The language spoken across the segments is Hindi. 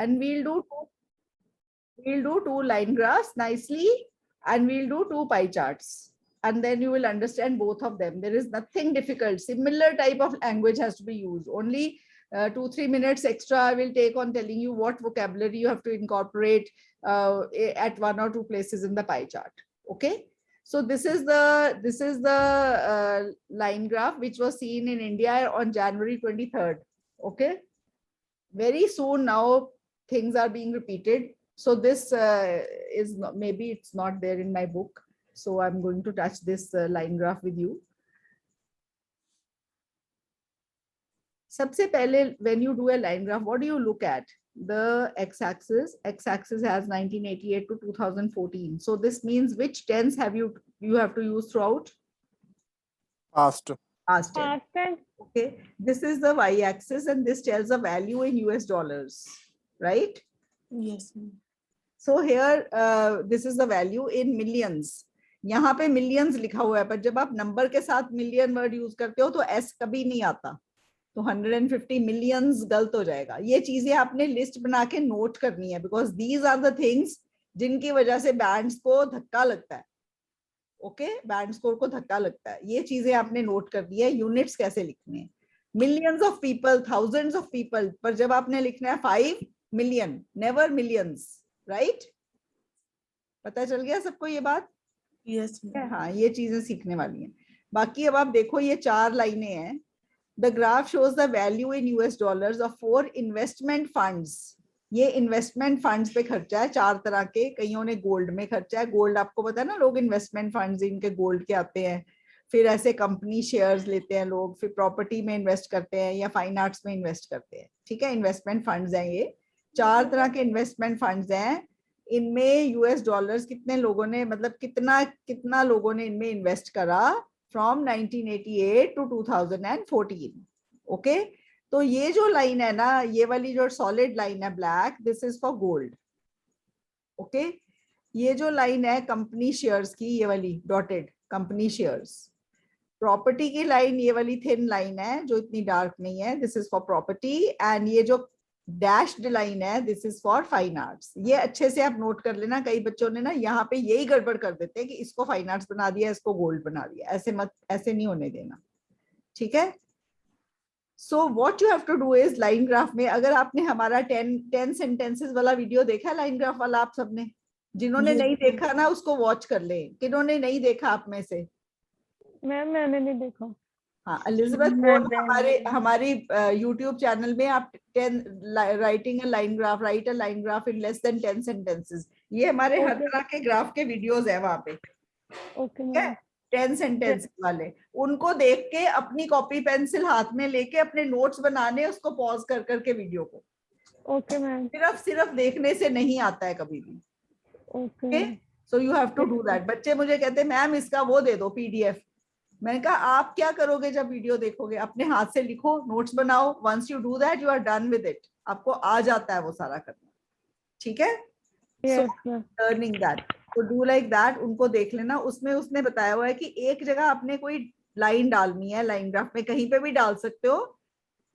and we'll do two line graphs nicely, and we'll do two pie charts, and then you will understand both of them. There is nothing difficult. Similar type of language has to be used. Only 2-3 minutes extra I will take on telling you what vocabulary you have to incorporate at one or two places in the pie chart. Okay, so this is the line graph which was seen in India on January 23rd. Okay, very soon now things are being repeated. So this is not, maybe it's not there in my book, so I'm going to touch this line graph with you. सबसे पहले, when you do a line graph, what do you look at? The x-axis. X-axis has 1988 to 2014. So this means which tense have you have to use throughout? Past. Past tense. Okay. This is the y-axis, and this tells a value in US dollars, right? Yes. So here, this is the value in millions. यहाँ पे millions लिखा हुआ है, पर जब आप number के साथ million word use करते हो तो s कभी नहीं आता, तो 150 millions गलत हो जाएगा. ये चीजें आपने लिस्ट बना के नोट करनी है, because these are the things जिनकी वजह से बैंड्स को धक्का लगता है. ओके, बैंड स्कोर को धक्का लगता है. ये चीजें आपने नोट कर दी है. यूनिट्स कैसे लिखने हैं? Millions of people, thousands of people, पर जब आपने लिखना है 5 million, नेवर मिलियंस, राइट? पता चल गया सबको ये बात? यस. हाँ, ये चीजें सीखने वाली हैं. बाकी अब आप देखो, ये 4 लाइनें हैं. The graph shows the value in US dollars of 4 investment funds. ये इन्वेस्टमेंट फंड्स पे खर्चा है 4 तरह के. कईयों ने गोल्ड में खर्चा है. गोल्ड आपको पता है ना, लोग इन्वेस्टमेंट फंड्स इनके गोल्ड के आते हैं. फिर ऐसे कंपनी शेयर्स लेते हैं लोग, फिर प्रॉपर्टी में इन्वेस्ट करते हैं या फाइन आर्ट्स में इन्वेस्ट करते हैं. ठीक है, इन्वेस्टमेंट फंड्स हैं ये. 4 तरह के इन्वेस्टमेंट फंड्स हैं. इनमें यूएस डॉलर्स कितने लोगों ने, मतलब कितना लोगों ने इनमें इन्वेस्ट करा फ्रॉम 1988 टू 2014. ओके, तो ये जो लाइन है ना, ये वाली जो सॉलिड लाइन है black, this is for gold. Okay, ये जो लाइन है कंपनी शेयर्स की, ये वाली डॉटेड कंपनी शेयर्स. प्रॉपर्टी की लाइन ये वाली थिन लाइन है जो इतनी डार्क नहीं है, this is for property. And ये जो डैश्ड लाइन है, this is for fine arts. ये अच्छे से आप नोट कर लेना. कई बच्चों ने ना यहाँ पे यही गड़बड़ कर देते हैं कि इसको फाइन आर्ट्स बना दिया, इसको गोल्ड बना दिया. ऐसे मत, ऐसे नहीं होने देना. ठीक है. So what you have to do is, line graph में अगर आपने हमारा 10 सेंटेंसेस वाला वीडियो देखा है, लाइन ग्राफ वाला, आप सबने, जिन्होंने नहीं देखा ना उसको वॉच कर ले. किन्होंने नहीं देखा आप में से? मैम मैंने नहीं देखा. हाँ, एलिजाबेथ, हमारी YouTube चैनल में आप 10 writing a line graph, right a line graph in less than 10 sentences, ये हमारे हर तरह के ग्राफ के वीडियोस है वहां पे. ओके. 10 सेंटेंस वाले, उनको देख के अपनी कॉपी पेंसिल हाथ में लेके अपने नोट्स बनाने, उसको पॉज कर करके वीडियो को. Okay ma'am. सिर्फ देखने से नहीं आता है कभी भी. Okay. So you have to do that. बच्चे मुझे कहते हैं मैम इसका वो दे दो PDF. मैंने कहा आप क्या करोगे जब वीडियो देखोगे? अपने हाथ से लिखो, नोट्स बनाओ. Once you do that, you are done with it. आपको आ जाता है वो सारा करना. ठीक है. लर्निंग दैट, तो डू लाइक दैट. उनको देख लेना. उसमें उसने बताया हुआ है कि एक जगह आपने कोई लाइन डालनी है लाइन ग्राफ में, कहीं पे भी डाल सकते हो.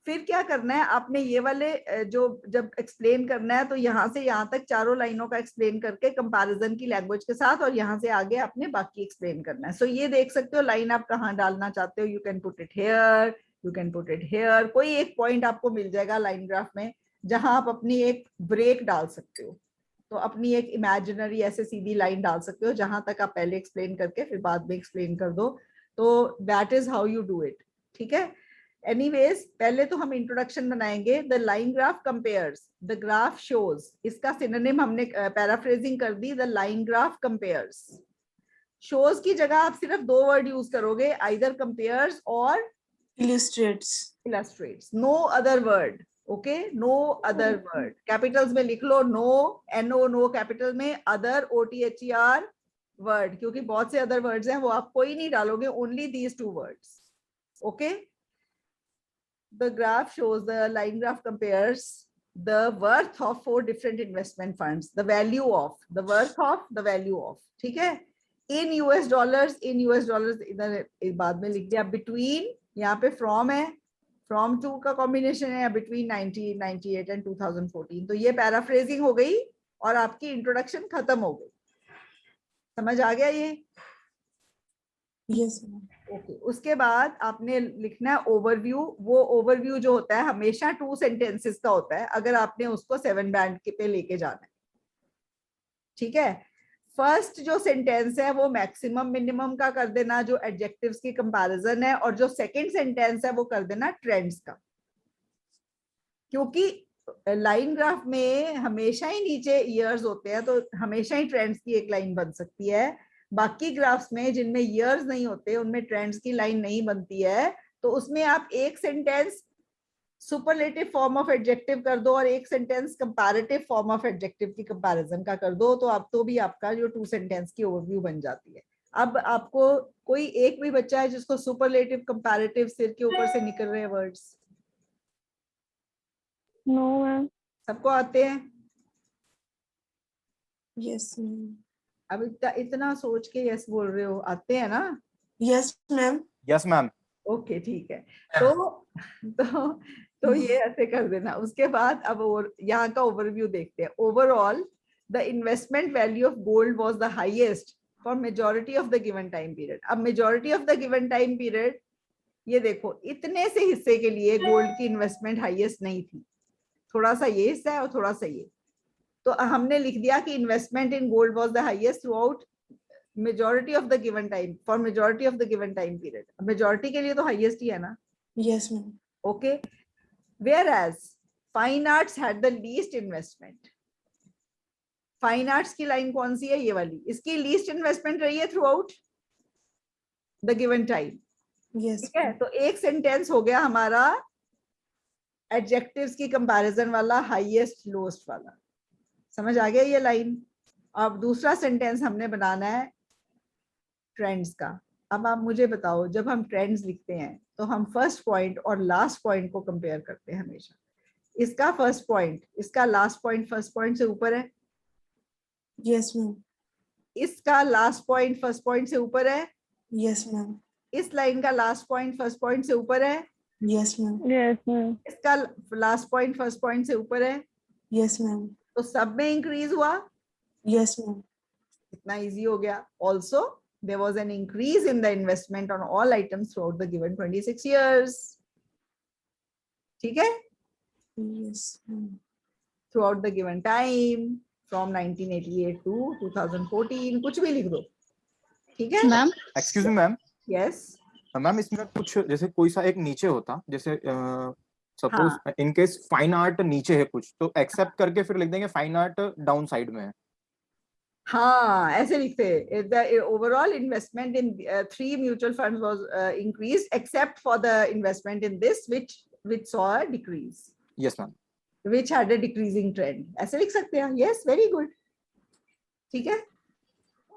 फिर क्या करना है आपने, ये वाले जो जब एक्सप्लेन करना है तो यहाँ से यहाँ तक चारों लाइनों का एक्सप्लेन करके कंपैरिजन की लैंग्वेज के साथ, और यहाँ से आगे आपने बाकी एक्सप्लेन करना है. सो ये देख सकते हो लाइन आप कहाँ डालना चाहते हो. You can put it here, you can put it here. कोई एक पॉइंट आपको मिल जाएगा लाइन ग्राफ में जहां आप अपनी एक ब्रेक डाल सकते हो. तो अपनी एक इमेजिनरी ऐसे सीधी लाइन डाल सकते हो जहां तक आप पहले एक्सप्लेन करके फिर बाद में एक्सप्लेन कर दो. तो that is how you do it. ठीक है. एनीवेज, पहले तो हम इंट्रोडक्शन बनाएंगे. The line graph compares, the graph shows. इसका सिनोनिम हमने पैराफ्रेजिंग कर दी, the line graph compares. Shows की जगह आप सिर्फ 2 वर्ड यूज करोगे, either compares or illustrates. No other word. Okay, no other word. Capitals में लिख लो नो, NO, नो कैपिटल में, अदर OTHER वर्ड, क्योंकि बहुत से अदर वर्ड्स हैं वो आप कोई नहीं डालोगे, only these 2 words. Okay. The graph shows, the line graph compares the worth of 4 different investment funds, the value of, the worth of, the value of. ठीक है. In US dollars, इधर बाद में लिख दिया. Between, यहाँ पे from है, फ्रॉम टू का कॉम्बिनेशन है बिटवीन 1998 एंड 2014। तो ये पैराफ्रेजिंग हो गई और आपकी इंट्रोडक्शन खत्म हो गई। समझ आ गया ये? Yes ma'am. ओके, उसके बाद आपने लिखना है ओवरव्यू। वो ओवरव्यू जो होता है हमेशा 2 सेंटेंसेस का होता है, अगर आपने उसको 7 बैंड के पे लेके जाना है। ठीक है, फर्स्ट जो सेंटेंस है वो मैक्सिमम मिनिमम का कर देना, जो एडजेक्टिव्स की कंपैरिजन है, और जो सेकंड सेंटेंस है वो कर देना ट्रेंड्स का। क्योंकि लाइन ग्राफ में हमेशा ही नीचे ईयर्स होते हैं, तो हमेशा ही ट्रेंड्स की एक लाइन बन सकती है। बाकी ग्राफ्स में जिनमें ईयर्स नहीं होते उनमें ट्रेंड्स की लाइन नहीं बनती है। तो उसमें आप एक sentence superlative form of adjective कर दो और एक sentence comparative form of adjective की कंपैरिजन का कर दो, तो आप तो भी आपका जो 2 सेंटेंस की ओवरव्यू बन जाती है। अब आपको कोई एक भी बच्चा है जिसको सुपरलेटिव कंपैरेटिव सिर के ऊपर से निकल रहे हैं वर्ड्स? No ma'am. सबको आते हैं? Yes ma'am. अब इतना सोच के यस बोल रहे हो, आते हैं ना? Yes ma'am. Yes ma'am. Okay ठीक है। तो ये ऐसे कर देना। उसके बाद अब यहाँ का ओवरव्यू देखते हैं। Overall the investment value of gold was the highest for majority of the given time period. अब majority of the given time period, ये देखो इतने से हिस्से के लिए गोल्ड की इन्वेस्टमेंट हाईएस्ट नहीं थी, थोड़ा सा ये हिस्सा है और थोड़ा सा ये। तो हमने लिख दिया कि investment in gold was the highest through out majority of the given time, for majority of the given time period. majority के लिए तो highest ही है ना? Yes ma'am. Okay, whereas fine arts had the least investment. Fine arts की लाइन कौन सी है? ये वाली। इसकी लीस्ट इन्वेस्टमेंट रही है through out the given time. Yes. ठीक है, तो एक सेंटेंस हो गया हमारा एडजेक्टिव्स की कंपैरिजन वाला, हाईएस्ट लोएस्ट वाला। समझ आ गया ये लाइन? अब दूसरा सेंटेंस हमने बनाना है ट्रेंड्स का। अब आप मुझे बताओ, जब हम ट्रेंड्स लिखते हैं तो हम फर्स्ट पॉइंट और लास्ट पॉइंट को कंपेयर करते हैं हमेशा। इसका फर्स्ट पॉइंट, इसका लास्ट पॉइंट फर्स्ट पॉइंट से ऊपर है। Yes ma'am. इसका लास्ट पॉइंट फर्स्ट पॉइंट से ऊपर है। Yes ma'am. इस लाइन का लास्ट पॉइंट फर्स्ट पॉइंट से ऊपर है। Yes ma'am. Yes ma'am. इसका लास्ट पॉइंट फर्स्ट पॉइंट से ऊपर है। Yes ma'am. तो सब में इंक्रीज हुआ। Yes ma'am. इतना इजी हो गया। Also there was an increase in the investment on all items throughout the given 26 years. ठीक है? Yes ma'am. Throughout the given time from 1988 to 2014, कुछ भी लिख दो। ठीक है ma'am? Excuse me ma'am. Yes ma'am इसमें कुछ जैसे कोई सा एक नीचे होता, जैसे suppose in case fine art नीचे है कुछ, तो एक्सेप्ट करके फिर लिख देंगे फाइन आर्ट डाउन साइड में है। हाँ, ऐसे लिखते हैं। The overall investment in 3 mutual funds was increased except for the investment in this which saw a decrease. Yes ma'am. Which had a decreasing trend. ऐसे लिख सकते हैं। Yes, very good. ठीक है।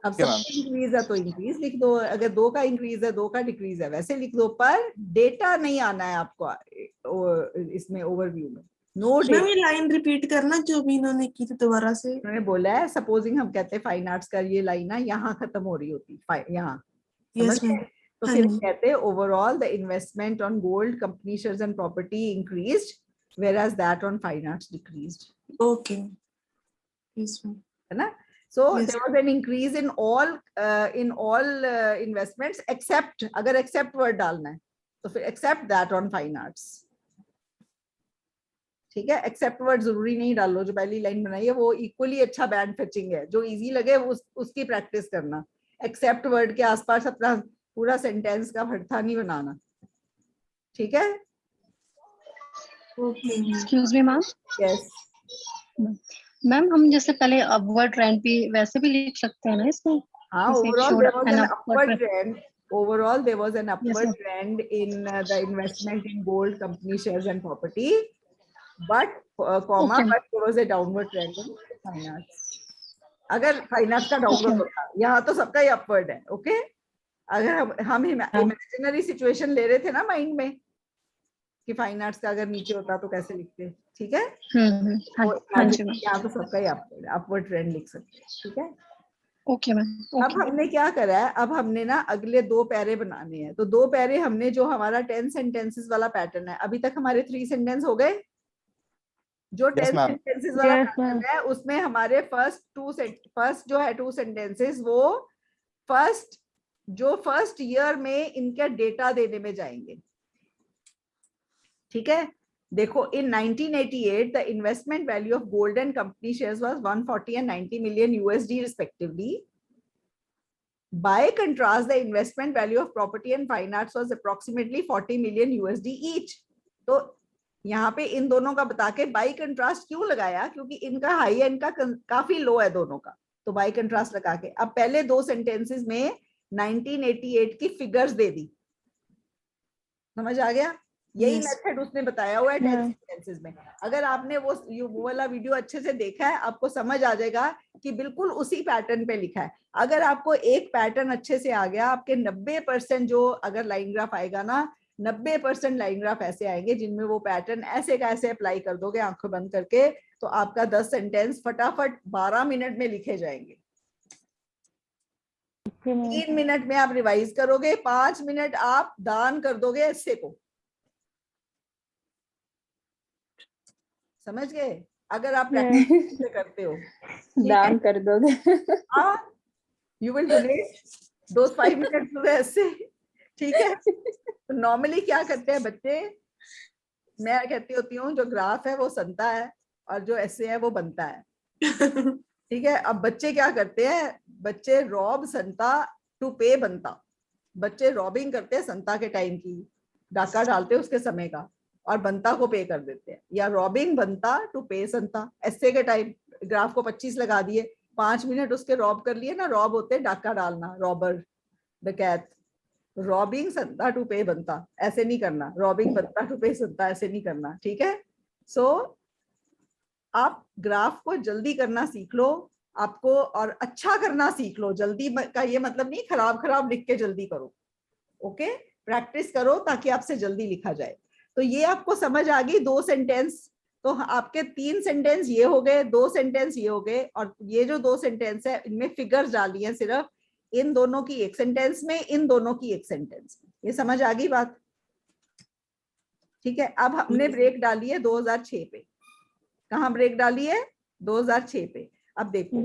अब Okay, सब इंक्रीज है तो इंक्रीज लिख दो, अगर 2 का इंक्रीज है 2 का डिक्रीज है वैसे लिख दो, पर डेटा नहीं आना है आपको इसमें ओवरव्यू में। No ma'am data. ये लाइन रिपीट करना जो भी इन्होंने की थी दोबारा से। उन्होंने बोला है, सपोजिंग हम कहते हैं फाइन आर्ट्स का ये लाइन ना यहाँ खत्म हो रही होती, यहाँ यस समझ मैम। गए? तो हाँ फिर जी। कहते हैं overall the investment on gold company shares and property increased whereas that on fine arts decreased. Okay. Yes ma'am. है ना? So Yes. there was an increase in all investments except, अगर except word डालना है तो फिर except that on fine arts. ठीक है, except word जरूरी नहीं डालो। जो पहली लाइन बनाई है वो इक्वली अच्छा बैंड फिचिंग है, जो इजी लगे उसकी प्रैक्टिस करना। except word के आसपास अपना पूरा सेंटेंस का भड़था नहीं बनाना। ठीक है? Okay. Excuse me ma'am. Yes ma'am हम जैसे पहले अपवर्ड ट्रेंड भी वैसे भी लिख सकते हैं ना इसमें? हाँ, जैसे overall showed there was an an upward upward trend. Overall there was an upward ma'am. trend in the investment in gold, company shares and property, but comma Okay. but there was a downward trend in finance. अगर फाइनेंस का डाउनवर्ड Okay. होता, यहाँ तो सबका ही अपवर्ड है। ओके, अगर हम इमेजिनरी सिचुएशन ले रहे थे ना माइंड में कि फाइन आर्ट्स का अगर नीचे होता तो कैसे लिखते। ठीक है, हाँ जी मैम। यहाँ तो सबका ही अपवर्ड ट्रेंड लिख सकते हैं। ठीक है, ओके मैम, अब ओके। हमने क्या करा है, अब हमने ना अगले 2 पैरे बनाने हैं। तो 2 पैरे हमने, जो हमारा 10 सेंटेंसेस वाला पैटर्न है, अभी तक हमारे 3 सेंटेंस हो गए। जो Yes, 10 ma'am. सेंटेंसेस वाला Yes, पैटर्न ma'am. है, उसमें हमारे फर्स्ट जो है 2 सेंटेंसेस, वो फर्स्ट ईयर में इनका डेटा देने में जाएंगे। ठीक है, देखो, in 1988 the investment value of gold and company shares was 140 and 90 million USD respectively. By contrast, the investment value of property and fine arts was approximately 40 million USD each. तो यहाँ पे इन दोनों का बता के बाई कंट्रास्ट क्यों लगाया, क्योंकि इनका हाई एंड का काफी लो है दोनों का, तो बाई कंट्रास्ट लगा के अब पहले 2 सेंटेंसेस में 1988 की फिगर्स दे दी। समझ आ गया? यही Yes. मेथड उसने बताया हुआ है 10 हाँ। सेंटेंसेस में। अगर आपने वो वाला वीडियो अच्छे से देखा है, आपको समझ आ जाएगा कि बिल्कुल उसी पैटर्न पे लिखा है। अगर आपको एक पैटर्न अच्छे से आ गया, आपके 90% जो अगर लाइन ग्राफ आएगा ना, 90% लाइन ग्राफ ऐसे आएंगे जिनमें वो पैटर्न ऐसे का ऐसे अप्लाई कर दोगे आंखें बंद करके, तो आपका 10 सेंटेंस फटाफट 12 मिनट में लिखे जाएंगे। Okay, ma'am. 3 मिनट में आप रिवाइज करोगे, 5 मिनट आप दान कर दोगे ऐसे को। समझ गए? अगर आप प्रैक्टिस से करते हो, दान कर दोगे। हाँ, you will donate those 5 minute to ऐसे। ठीक है, तो नॉर्मली क्या करते हैं बच्चे, मैं कहती होती हूँ जो ग्राफ है वो संता है और जो ऐसे है वो बनता है। ठीक है, अब बच्चे क्या करते हैं, बच्चे रॉब संता टू पे बनता। बच्चे रॉबिंग करते हैं संता के टाइम की, डाका डालते हैं उसके समय का और बनता को पे कर देते हैं, या रॉबिंग बनता टू पे संता। ऐसे के टाइम ग्राफ को 25 लगा दिए, 5 मिनट उसके रॉब कर लिए ना, रॉब होते हैं डाका डालना, रॉबर, डकैत। रॉबिंग संता टू पे बनता, ऐसे नहीं करना। रॉबिंग बनता टू पे संता, ऐसे नहीं करना। ठीक है, सो आप ग्राफ को जल्दी करना सीख लो आपको, और अच्छा करना सीख लो। जल्दी का ये मतलब नहीं खराब खराब लिख के जल्दी करो। ओके, प्रैक्टिस करो ताकि आपसे जल्दी लिखा जाए। तो ये आपको समझ आ गई 2 सेंटेंस। तो आपके 3 सेंटेंस ये हो गए, 2 सेंटेंस ये हो गए, और ये जो 2 सेंटेंस है इनमें फिगर्स डाली है सिर्फ, इन दोनों की एक सेंटेंस में, इन दोनों की एक सेंटेंस में। ये समझ आ गई बात? ठीक है, अब हमने ब्रेक डाली है 2006 पे। कहाँ ब्रेक डाली है? 2006 पे। अब देखो,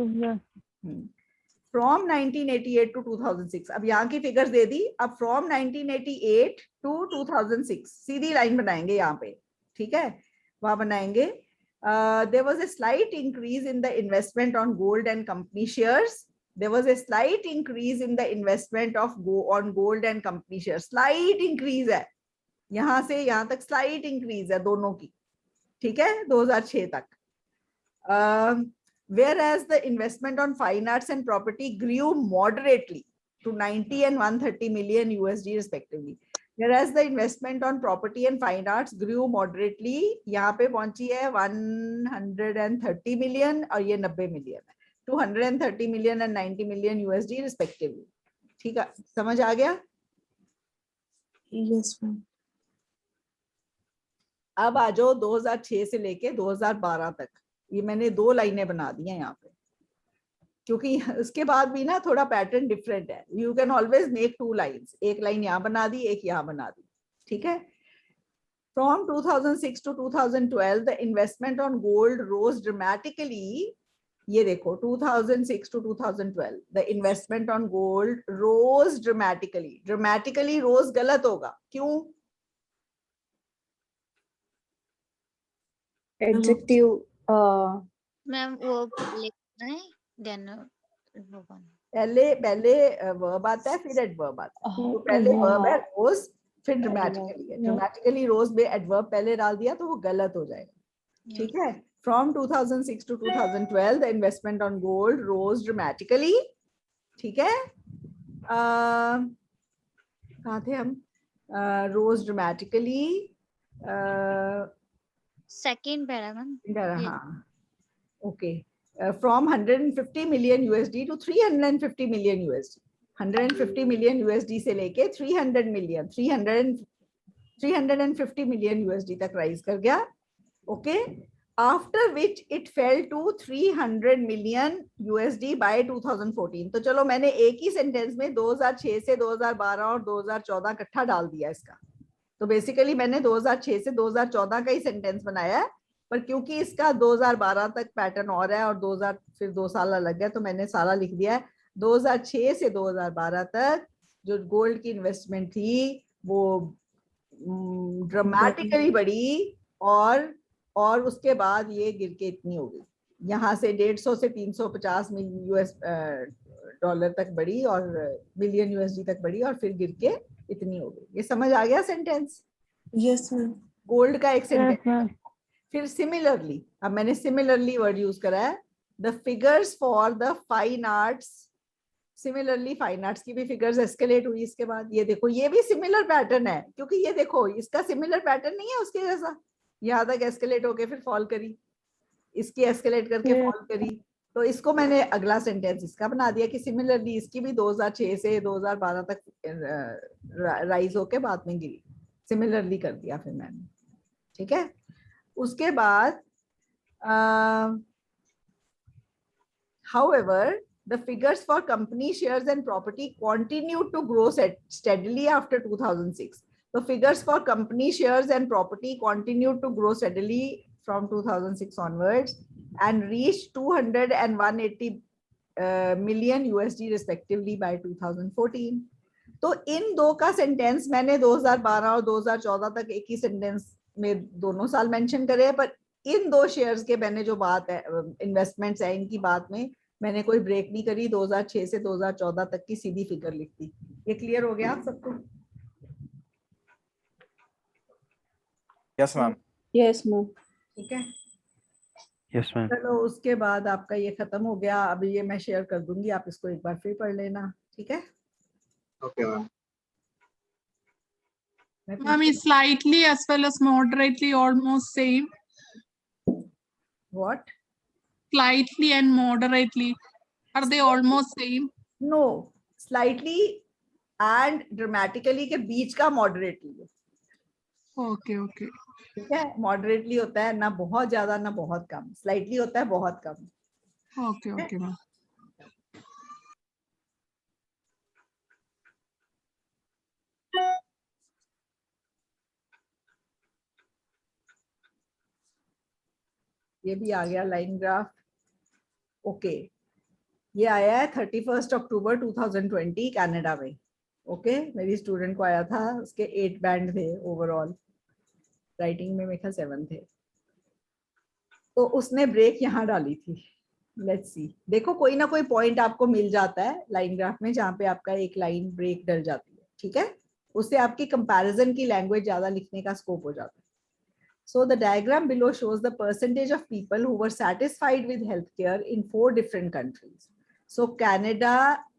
फ्रॉम 1988 टू 2006, अब यहाँ की फिगर्स दे दी। अब फ्रॉम 1988 टू 2006 सीधी लाइन बनाएंगे यहाँ पे। ठीक है, वहां बनाएंगे। there was a slight increase in the investment on gold and company shares. There was a slight increase in the investment of on gold and company shares. Slight increase है, यहाँ से यहाँ तक slight increase है दोनों की। ठीक है, 2006 तक। whereas the investment on fine arts and property grew moderately to 90 and 130 million USD respectively. Whereas the investment on property and fine arts grew moderately, यहाँ पे पहुंची है 130 million और ये 90 million है, 230 million and 90 million USD respectively. ठीक है, समझ आ गया? Yes, ma'am. अब आ जाओ 2006 से लेके 2012 तक। ये मैंने 2 लाइनें बना दी हैं यहाँ पे, क्योंकि उसके बाद भी ना थोड़ा पैटर्न डिफरेंट है। You can always make 2 lines, एक लाइन यहाँ बना दी, एक यहाँ बना दी। ठीक है, from 2006 to 2012 the investment on gold rose dramatically. ये देखो 2006 to 2012 the investment on gold rose dramatically. Dramatically rose गलत होगा, क्यों? एडजेक्टिव मैम वो लिखना है देन वो बन पहले वर्ब आता है, फिर एडवर्ब आता है। तो पहले वर्ब है रोज, फिर ड्रामेटिकली है। ड्रामेटिकली रोज में एडवर्ब पहले डाल दिया तो वो गलत हो जाएगा। ठीक है, from 2006 to 2012 the investment on gold rose dramatically. ठीक है, कहाँ थे हम? Rose dramatically, second para ma'am. हाँ, okay. From 150 million USD to 350 million USD, 150 million USD से लेके 350 million USD तक राइज कर गया। Okay, after which it fell to 300 million USD by 2014. तो चलो मैंने एक ही सेंटेंस में 2006 से 2012 और 2014 इकट्ठा डाल दिया इसका। तो बेसिकली मैंने 2006 से 2014 का ही सेंटेंस बनाया है, पर क्योंकि इसका 2012 तक पैटर्न और है और 2000 फिर 2 साल अलग है, तो मैंने सारा लिख दिया है। 2006 से 2012 तक जो गोल्ड की इन्वेस्टमेंट थी वो ड्रामेटिकली बढ़ी और उसके बाद ये गिर के इतनी हो गई, यहाँ से 150 से 350 मिलियन US डॉलर तक बढ़ी और मिलियन USD तक बढ़ी और फिर गिर के इतनी हो गई। ये समझ आ गया सेंटेंस? Yes ma'am. गोल्ड का एक Yes, सेंटेंस। ma'am. फिर सिमिलरली, अब मैंने सिमिलरली वर्ड यूज करा है, the figures for the fine arts. Similarly fine arts की भी फिगर्स एस्केलेट हुई इसके बाद। ये देखो ये भी सिमिलर पैटर्न है, क्योंकि ये देखो इसका सिमिलर पैटर्न नहीं है उसके जैसा, यहाँ तक एस्केलेट होके फिर फॉल करी, इसकी एस्केलेट करके Yeah. फॉल करी। तो इसको मैंने अगला सेंटेंस इसका बना दिया कि सिमिलरली इसकी भी 2006 से 2012 तक राइज होके बाद में गिरी। सिमिलरली कर दिया फिर मैंने, ठीक है। उसके बाद however the figures for company shares and property continued to grow steadily after 2006. The figures for company shares and property continued to grow steadily from 2006 onwards and reached 200 and 180 million USD respectively by 2014. तो इन दो का सेंटेंस मैंने 2012 और 2014 तक एक ही सेंटेंस में दोनों साल मेंशन करे हैं, पर इन दो शेयर्स के मैंने जो बात है इन्वेस्टमेंट्स है इनकी बात में मैंने कोई ब्रेक नहीं करी, 2006 से 2014 तक की सीधी फिगर लिख दी। ये क्लियर हो गया आप सबको? Yes ma'am. Yes ma'am. ठीक है, यस मैम। चलो उसके बाद आपका ये खत्म हो गया। अभी ये मैं शेयर कर दूंगी, आप इसको एक बार फिर पढ़ लेना, ठीक है? Okay ma'am. Ma'am, is slightly as well as moderately almost same. What? Slightly and moderately, are they almost same? No, slightly and dramatically के बीच का moderately है। Okay, okay. ठीक है, moderately होता है ना बहुत ज्यादा ना बहुत कम, slightly होता है बहुत कम। Okay, okay, ma'am. ये भी आ गया लाइन ग्राफ। ओके, ये आया है 31 अक्टूबर 2020 कनाडा में। ओके, मेरी स्टूडेंट को आया था, उसके 8 बैंड थे ओवरऑल, राइटिंग में मेरे 7 थे। तो उसने ब्रेक यहाँ डाली थी। लेट्स सी, देखो कोई ना कोई पॉइंट आपको मिल जाता है लाइन ग्राफ में जहाँ पे आपका एक लाइन ब्रेक डल जाती है, ठीक है? उससे आपकी कंपैरिजन की लैंग्वेज ज्यादा लिखने का स्कोप हो जाता है। So the diagram below shows the percentage of people who were satisfied with healthcare in 4 different countries. So Canada,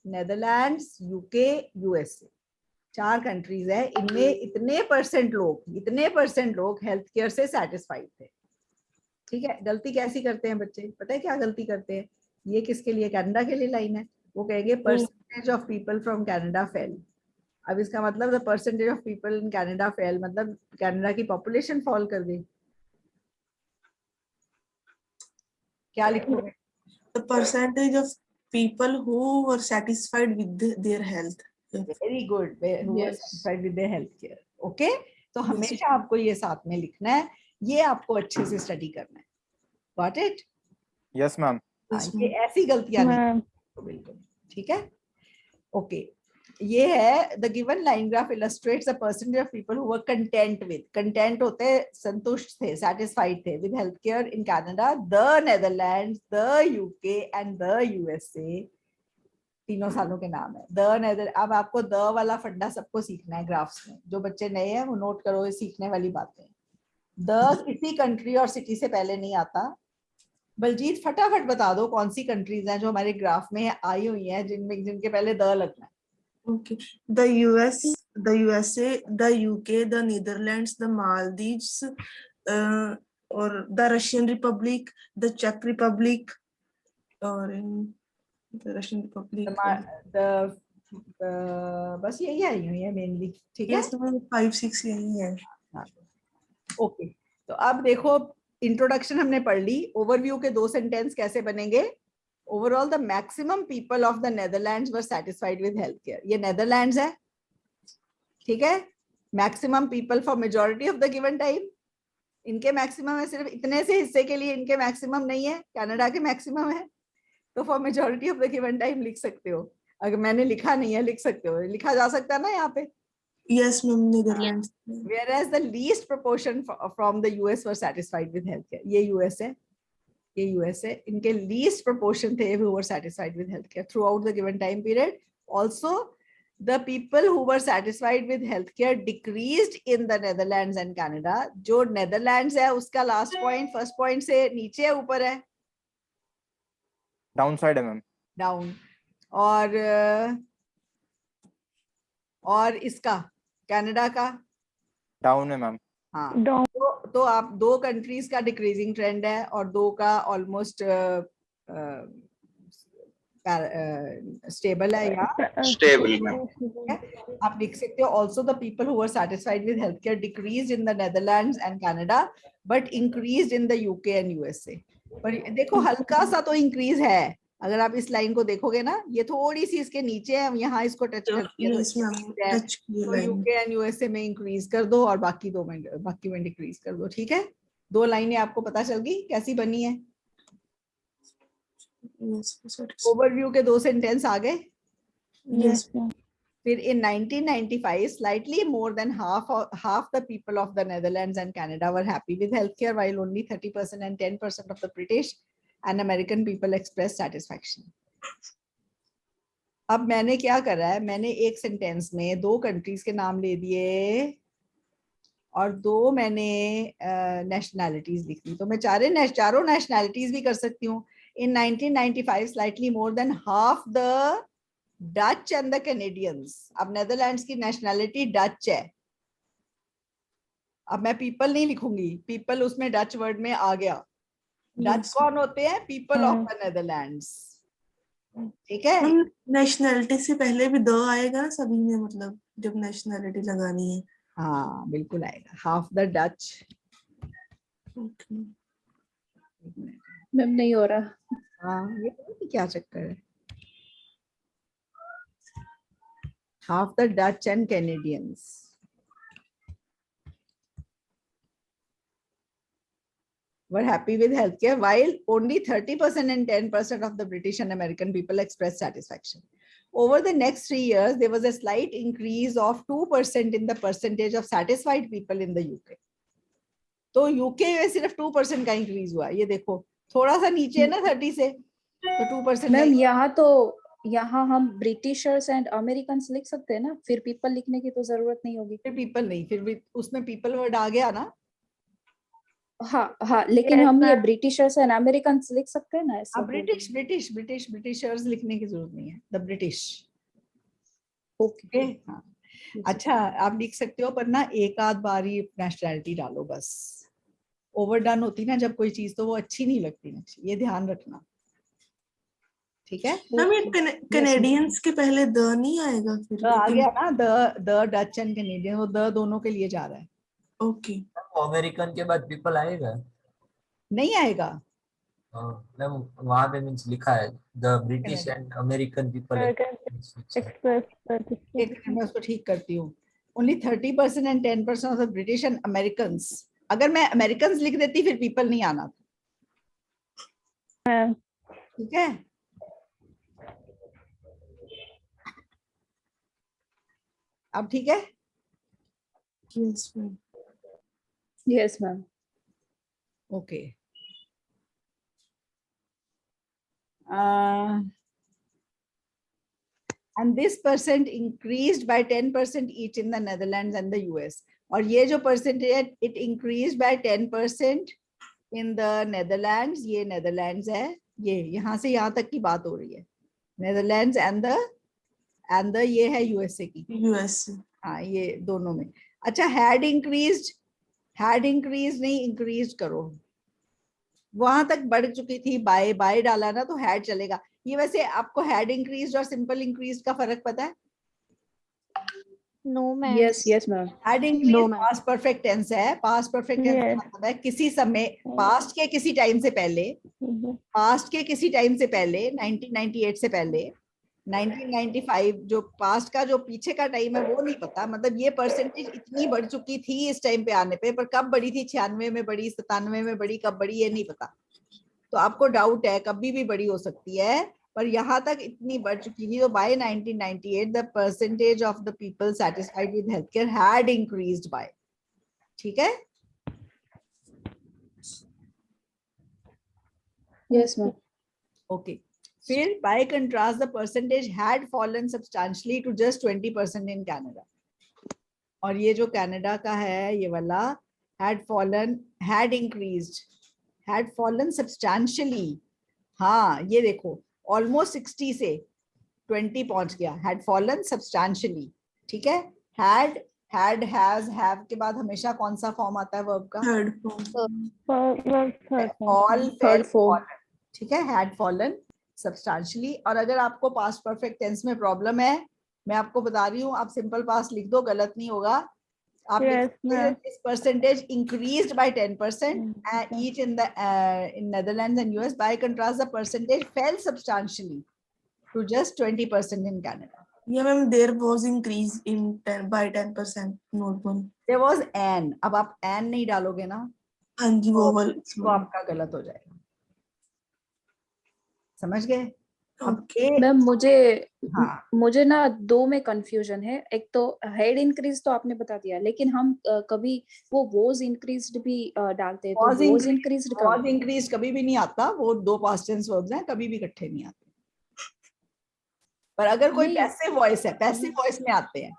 Netherlands, UK, USA, 4 countries है। इनमें इतने परसेंट लोग हेल्थ केयर से सेटिस्फाइड थे, ठीक है? गलती कैसी करते हैं बच्चे, पता है क्या गलती करते हैं? ये किसके लिए? कनाडा के लिए लाइन है। वो कहेंगे percentage of people from Canada fail. अब इसका मतलब the percentage of people in Canada fail, मतलब कनाडा की पॉपुलेशन फॉल कर गई। क्या लिखोगे? The percentage of people who were satisfied with their health. Very good, satisfied with their health care. Okay, तो हमेशा आपको ये साथ में लिखना है, ये आपको अच्छे से स्टडी करना है। Got it? Yes ma'am. ये ऐसी गलतियां नहीं, Ma'am. बिल्कुल ठीक है। ओके, ये है the given line graph illustrates the percentage of people who were content with, content होते संतुष्ट थे, सेटिस्फाइड थे with health care in Canada, the Netherlands, the UK and the USA. तीनों सालों के नाम है द नेदर। अब आपको द वाला फंडा सबको सीखना है ग्राफ्स में। जो बच्चे नए हैं वो नोट करो, ये सीखने वाली बातें। द किसी कंट्री और सिटी से पहले नहीं आता। बलजीत फटाफट बता दो कौन सी कंट्रीज हैं जो हमारे ग्राफ में आई हुई हैं जिनके पहले द लगना है। Okay. The US, the USA, the UK, the Netherlands, the Maldives, or the Russian Republic, the Czech Republic, or the Russian Republic. बस यही आई हुई है मेनली, ठीक है? Yes, 5, 6 यही है। ओके, तो अब देखो इंट्रोडक्शन हमने पढ़ ली, ओवरव्यू के 2 सेंटेंस कैसे बनेंगे। Overall the maximum people of the Netherlands were satisfied with health care. ये नेदरलैंड्स है, ठीक है। Maximum people for majority of the given time, इनके मैक्सिमम है, सिर्फ इतने से हिस्से के लिए इनके मैक्सिमम नहीं है, कनाडा के मैक्सिमम है। तो for majority of the given time लिख सकते हो। अगर मैंने लिखा नहीं है लिख सकते हो, लिखा जा सकता है ना यहाँ पे। Yes, ma'am, Netherlands. Whereas the least proportion from the US were satisfied with healthcare. ये US है, ये US है। इनके least proportion थे who were satisfied with healthcare throughout the given time period. Also, the people who were satisfied with healthcare decreased in the Netherlands and Canada. जो Netherlands है उसका last point first point से नीचे है ऊपर है? डाउन साइड है मैम। डाउन। और इसका कनाडा का डाउन है मैम। हाँ, Down. तो आप 2 कंट्रीज का डिक्रीजिंग ट्रेंड है और 2 का ऑलमोस्ट स्टेबल है या Stable. आप लिख सकते हो। Also the people who were satisfied with health care decreased in the Netherlands and Canada but increased in the UK and USA. पर देखो हल्का सा तो इंक्रीज है, अगर आप इस लाइन को देखोगे ना, ये थोड़ी सी इसके नीचे है, यहाँ इसको टच करती है Yes, ma'am. Touch किया तो line. यूके एंड यूएसए में इंक्रीज कर दो और बाकी में डिक्रीज कर दो। ठीक है, 2 लाइनें आपको पता चल गई कैसी बनी है। Yes, yes. ओवरव्यू के 2 सेंटेंस आ गए। Yes, ma'am. फिर in 1995 slightly more than half the people of the Netherlands and Canada were happy with healthcare while only 30% and 10% of the British and American people expressed satisfaction. अब मैंने क्या करा है, मैंने एक सेंटेंस में 2 कंट्रीज के नाम ले दिए और 2 मैंने नेशनैलिटीज लिख दी। तो मैं चारों नेशनैलिटीज भी कर सकती हूँ। In 1995 slightly more than half the Dutch and the Canadians. अब नेदरलैंड्स की नेशनैलिटी डच है। अब मैं पीपल नहीं लिखूंगी, पीपल उसमें डच वर्ड में आ गया। डच कौन होते हैं? People of the Netherlands. ठीक है, नेशनैलिटी से पहले भी द आएगा सभी में, मतलब जब नेशनैलिटी लगानी है। हाँ बिल्कुल आएगा। Half the Dutch. मैम नहीं हो रहा। हाँ ये क्या चक्कर है। Half the Dutch and Canadians were happy with healthcare, while only 30% and 10% of the British and American people expressed satisfaction. Over the next 3 years, there was a slight increase of 2% in the percentage of satisfied people in the UK. तो UK में सिर्फ 2% का इंक्रीज हुआ। ये देखो थोड़ा सा नीचे है ना 30 से, तो 2%। मैम यहाँ हम ब्रिटिशर्स एंड अमेरिकन लिख सकते हैं ना, फिर पीपल लिखने की तो जरूरत नहीं होगी। फिर पीपल नहीं, फिर भी उसमें पीपल वर्ड आ गया ना। हाँ लेकिन हम ये ब्रिटिशर्स एंड अमेरिकन लिख सकते हैं ना ऐसे। ब्रिटिशर्स लिखने की जरूरत नहीं है, द ब्रिटिश। ओके हाँ अच्छा, आप लिख सकते हो पर ना एक आध बार ही नेशनैलिटी डालो बस। ओवरडन होती ना जब कोई चीज तो वो अच्छी नहीं लगती ना, ये ध्यान रखना। ठीक है, हम ये कैनेडियंस के पहले द नहीं आएगा फिर? आ गया ना, द डच एंड कैनेडियन, वो द दोनों के लिए जा रहा है। ओके, अमेरिकन के बाद पीपल आएगा? नहीं आएगा मैम वहां पे मींस लिखा है the British and American people Express. एक मैं उसको ठीक करती हूँ। Only 30% and 10% of the British and Americans. अगर मैं अमेरिकन्स लिख देती फिर पीपल नहीं आना था। ठीक है, अब ठीक है। Yes ma'am. Yes ma'am. Okay, and this percent increased by 10% each in the Netherlands and the US. और ये जो percentage it increased by 10% in the Netherlands, ये Netherlands है, ये यहाँ से यहाँ तक की बात हो रही है। Netherlands and the ये है USA की। USA। हाँ ये दोनों में। अच्छा, had increased नहीं, increased करो। वहां तक बढ़ चुकी थी, बाय डाला ना तो हैड चलेगा। ये वैसे आपको हैड इंक्रीज और सिंपल इंक्रीज का फर्क पता है? No, ma'am. yes ma'am. Had No, increased ma'am. Past perfect tense है. Past perfect tense Yes. का मतलब है किसी समय, पास्ट के किसी टाइम से पहले, पास्ट के किसी टाइम से पहले, 1998 से पहले, 1995, जो पास्ट का जो पीछे का टाइम है वो नहीं पता. मतलब ये परसेंटेज इतनी बढ़ चुकी थी इस टाइम पे आने पे, पर कब बढ़ी थी, 96 में बढ़ी, 97 में बढ़ी, कब बढ़ी ये नहीं पता. तो आपको डाउट है, कभी भी बड़ी हो सकती है, पर यहाँ तक इतनी बढ़ चुकी थी. तो by 1998 the percentage of the people satisfied with health care had increased by. ठीक है. Yes ma'am. ओके. फिर by contrast the percentage had fallen substantially to just 20% in Canada. और ये जो कनाडा का है ये वाला, had fallen, had increased, had fallen substantially. हाँ ये देखो, ऑलमोस्ट 60 से 20 पहुंच गया. Had fallen substantially. ठीक है. हैड, हैज, हैव के बाद हमेशा कौन सा फॉर्म आता है वर्ब का? Third form. All, Third form. ठीक है. Had fallen substantially. और अगर आपको पास्ट परफेक्ट टेंस में प्रॉब्लम है, मैं आपको बता रही हूँ, आप सिंपल पास्ट लिख दो, गलत नहीं होगा. आप this percentage increased by 10% each in the in Netherlands and US. By contrast, the percentage fell substantially to just 20% in Canada. Yeah, ma'am, there was increase in 10% not one. There was an. अब आप an नहीं डालोगे ना, हाँ जी, वो वाला तो आपका गलत हो जाएगा. समझ गए? Okay. मैम हाँ. मुझे ना दो में कंफ्यूजन है. एक तो हेड इंक्रीज तो आपने बता दिया, लेकिन हम कभी वो वॉज इंक्रीज्ड भी डालते हैं. तो वॉज इंक्रीज्ड का was increased कभी भी नहीं आता. वो दो पास्ट टेंस वर्ब्स हैं, कभी भी इकट्ठे नहीं आते. पर अगर कोई पैसिव वॉइस है, पैसिव वॉइस में आते हैं.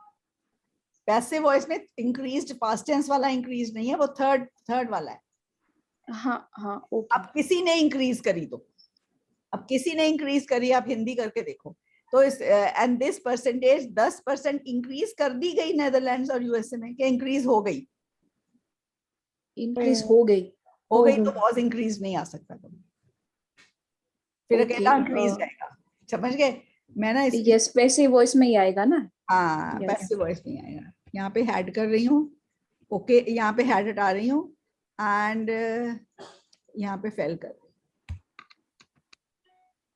पैसिव वॉइस में इंक्रीज्ड पास्ट टेंस वाला इंक्रीज नहीं है, वो थर्ड वाला है. हाँ हाँ ओके. अब किसी ने इंक्रीज करी तो, अब किसी ने इंक्रीज करी, आप हिंदी करके देखो तो इस एंड दिस परसेंटेज 10% इंक्रीज कर दी गई नेदरलैंड्स और यूएसए में. क्या इंक्रीज हो गई? इंक्रीज हो गई. तो वॉज इंक्रीज नहीं आ सकता कभी. फिर अकेला इंक्रीज आएगा. समझ गए? मैं ना यस, पैसिव वॉइस में ही आएगा ना. हाँ, पैसिव वॉइस में आएगा. यहाँ पे हैड कर रही हूँ. ओके, यहाँ पे हैड हटा रही हूँ एंड यहाँ पे फेल कर.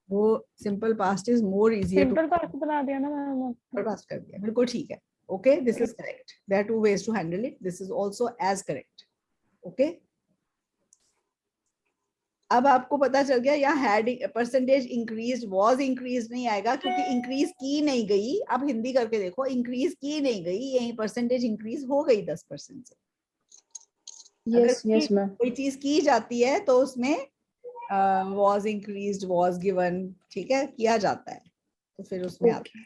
वो simple past is more easier. Simple past बना दिया ना मैंने. सिंपल पास्ट कर दिया. बिल्कुल ठीक है. Okay, this is correct. There are two ways to handle it. This is also as correct. Okay. अब आपको पता चल गया, यहाँ had percentage increased, was increase नहीं आएगा क्योंकि इंक्रीज की नहीं गई. अब हिंदी करके देखो, इंक्रीज की नहीं गई, यही परसेंटेज इंक्रीज हो गई 10% से. Yes ma'am. कोई चीज की जाती है तो उसमें was increased, was given, ठीक है, किया जाता है, तो फिर उसमें आता है.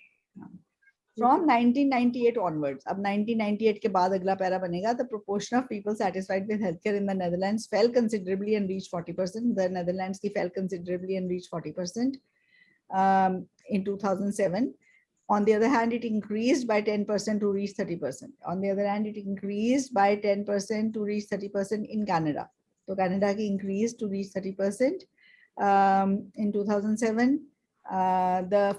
From 1998 onwards, अब 1998 के बाद अगला पैरा बनेगा. The proportion of people satisfied with healthcare in the Netherlands fell considerably and reached 40%. The Netherlands की fell considerably and reached 40% in 2007. On the other hand, it increased by 10% to reach 30%. On the other hand, it increased by 10% to reach 30% in Canada. So Canada की increased to reach 30% in 2007.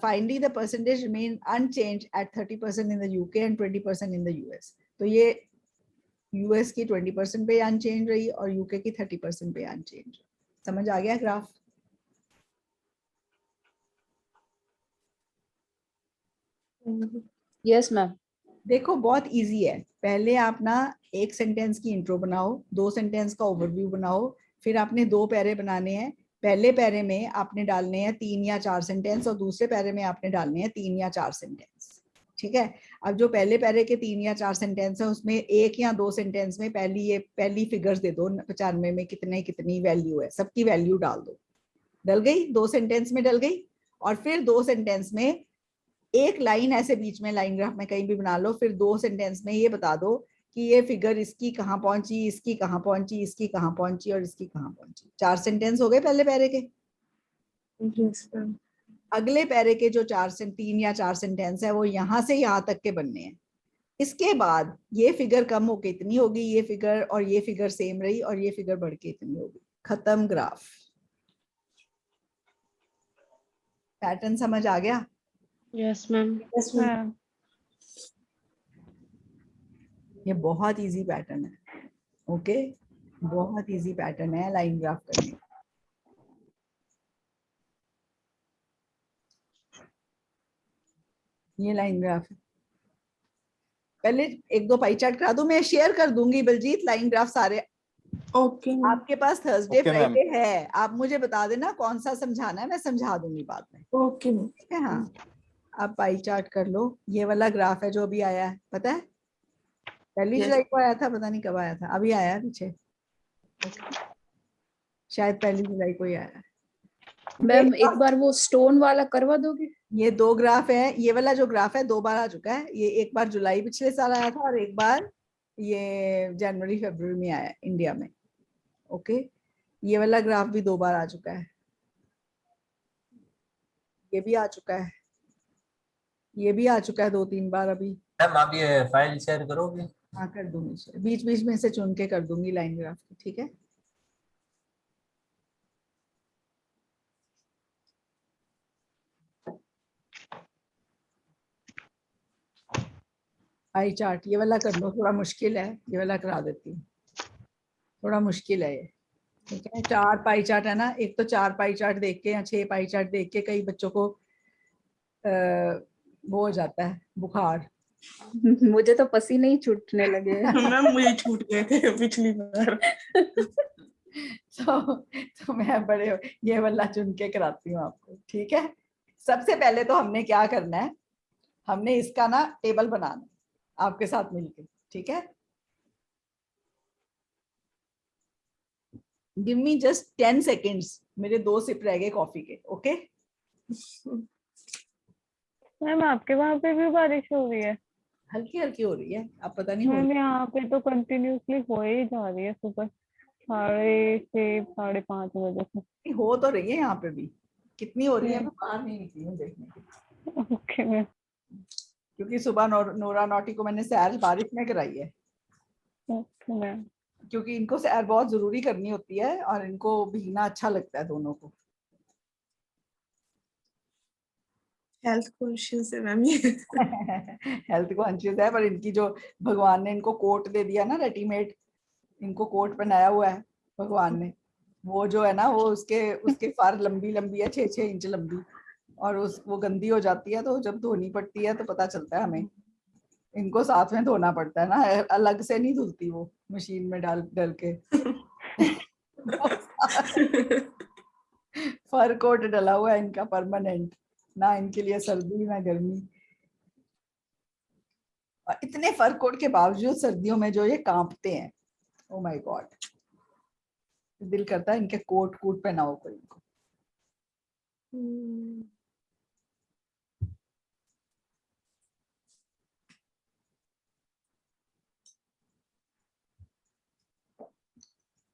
Finally the percentage remained unchanged at 30% in the UK and 20% in the US. तो ये US की 20% पे unchanged रही और UK की 30% पे unchanged. समझ आ गया ग्राफ? Yes ma'am. देखो बहुत इजी है. पहले आप ना एक सेंटेंस की इंट्रो बनाओ, 2 सेंटेंस का ओवरव्यू बनाओ, फिर आपने 2 पैरे बनाने हैं. पहले पैरे में आपने डालने हैं 3 या 4 सेंटेंस और दूसरे पैरे में आपने डालने हैं 3 या 4 सेंटेंस. ठीक है. अब जो पहले पैरे के 3 या 4 सेंटेंस है उसमें 1 या 2 सेंटेंस में पहली फिगर्स दे दो. 95 में कितनी वैल्यू है, सबकी वैल्यू डाल दो. डल गई? 2 सेंटेंस में डल गई. और फिर 2 सेंटेंस में एक लाइन ऐसे बीच में लाइन ग्राफ में कहीं भी बना लो. फिर 2 सेंटेंस में ये बता दो कि ये फिगर इसकी कहाँ पहुंची, इसकी कहाँ पहुंची, इसकी कहाँ पहुंची और इसकी कहाँ पहुंची. 4 सेंटेंस हो गए पहले पैरे के. अगले पैरे के जो 3 या 4 सेंटेंस है वो यहाँ से यहाँ तक के बनने हैं. इसके बाद ये फिगर कम होके इतनी होगी, ये फिगर और ये फिगर सेम रही और ये फिगर बढ़ के इतनी होगी. खत्म ग्राफ. पैटर्न समझ आ गया? Yes ma'am. ये बहुत इजी पैटर्न है, ओके, बहुत इजी पैटर्न है लाइन ग्राफ करने। ये लाइन ग्राफ है। पहले एक दो पाई चार्ट करा दूं, मैं शेयर कर दूंगी बलजीत लाइन ग्राफ सारे। ओके मैम, आपके पास थर्सडे Okay, ma'am. फ्राइडे है, आप मुझे बता देना कौन सा समझाना है, मैं समझा दूंगी बाद में, ओके मैम। ठीक है। हाँ, आप पाई चार्ट कर लो। ये वाला ग्राफ है जो अभी आया है, पता है? पहली Yes. जुलाई को आया था, पता नहीं कब आया था, अभी आया है पीछे, शायद पहली जुलाई को ही आया है। मैम एक बार वो स्टोन वाला करवा दोगे? ये दो ग्राफ है, ये वाला जो ग्राफ है 2 बार आ चुका है। ये एक बार जुलाई पिछले साल आया था और एक बार ये जनवरी फरवरी में आया इंडिया में, ओके। ये वाला ग्राफ भी 2 बार आ चुका है, ये भी आ चुका है, ये भी आ चुका है 2-3 बार अभी। मैम आप ये फाइल शेयर करोगे? हाँ कर दूंगी, बीच बीच में से चुन के कर दूंगी लाइन ग्राफ की, ठीक है। पाई चार्ट ये वाला कर लो, थोड़ा मुश्किल है, ये वाला करा देती हूँ, थोड़ा मुश्किल है ये, ठीक है। 4 पाई चार्ट है ना, एक तो 4 पाई चार्ट देख के या 6 पाई चार्ट देख के कई बच्चों को वो हो जाता है बुखार। मुझे तो पसीने ही छूटने लगे हैं। मैम मुझे छूट गए थे पिछली बार। तो मैं बड़े ये वाला चुन के कराती हूँ आपको, ठीक है। सबसे पहले तो हमने क्या करना है, हमने इसका ना टेबल बनाना है आपके साथ मिलके, ठीक है। गिव मी जस्ट 10 सेकेंड्स, मेरे 2 सिप रह गए कॉफी के, ओके। मैम आपके वहाँ पे भी बारिश हो रही है? हल्की हल्की हो रही है, अब पता नहीं हो मैम रही यहाँ पे तो कंटिन्यूसली हो ही जा रही है, सुबह 6:30 5:30 बजे से। है, हो तो रही है यहाँ पे भी। कितनी हो रही है, मैं बाहर नहीं निकली हूँ देखने के लिए, ओके मैम। क्योंकि सुबह नोरा नोटी को मैंने सैर बारिश में कराई है, ओके मैम। क्योंकि इनको सैर बहुत जरूरी करनी होती है और इनको भीगना अच्छा लगता है दोनों को। हेल्थ कॉन्शियस है मैम ये। हेल्थ कॉन्शियस है, पर इनकी जो भगवान ने इनको कोट दे दिया ना रेडीमेड, इनको कोट पहनाया हुआ है भगवान ने, वो जो है ना वो उसके फार लंबी लंबी है, 6-6 इंच लंबी, और वो गंदी हो जाती है तो जब धोनी पड़ती है तो पता चलता है हमें। इनको साथ में धोना पड़ता है ना, अलग से नहीं धुलती वो, मशीन में डाल के। फर कोट डला हुआ है इनका परमानेंट, ना इनके लिए सर्दी ना गर्मी। और इतने फर कोट के बावजूद सर्दियों में जो ये कांपते हैं, ओ माय गॉड, दिल करता है इनके कोट कूट पहनाओ कोई इनको।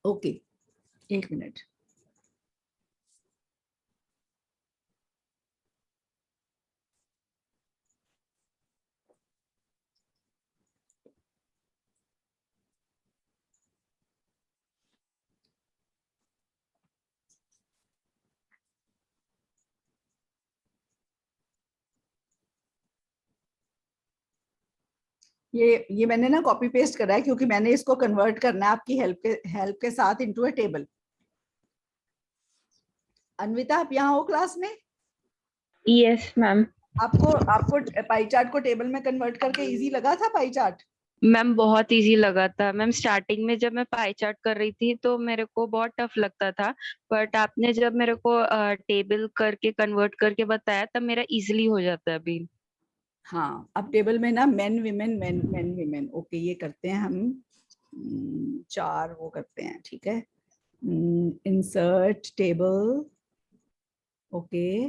Okay, 1 minute. ये मैंने ना कॉपी पेस्ट करा है क्योंकि मैंने इसको कन्वर्ट करना है आपकी हेल्प के साथ इनटू अ टेबल। अन्विता आप यहाँ हो क्लास में? Yes ma'am. आपको पाई चार्ट को टेबल में कन्वर्ट करके इजी लगा था पाई चार्ट? मैम बहुत इजी लगा था मैम। स्टार्टिंग में जब मैं पाई चार्ट कर रही थी तो मेरे को बहुत टफ लगता था, बट आपने जब मेरे को टेबल करके कन्वर्ट करके बताया तब मेरा इजीली हो जाता है अभी। हाँ, अब टेबल में ना main women main women, okay ये करते हैं हम 4 वो करते हैं, ठीक है। Insert table, okay.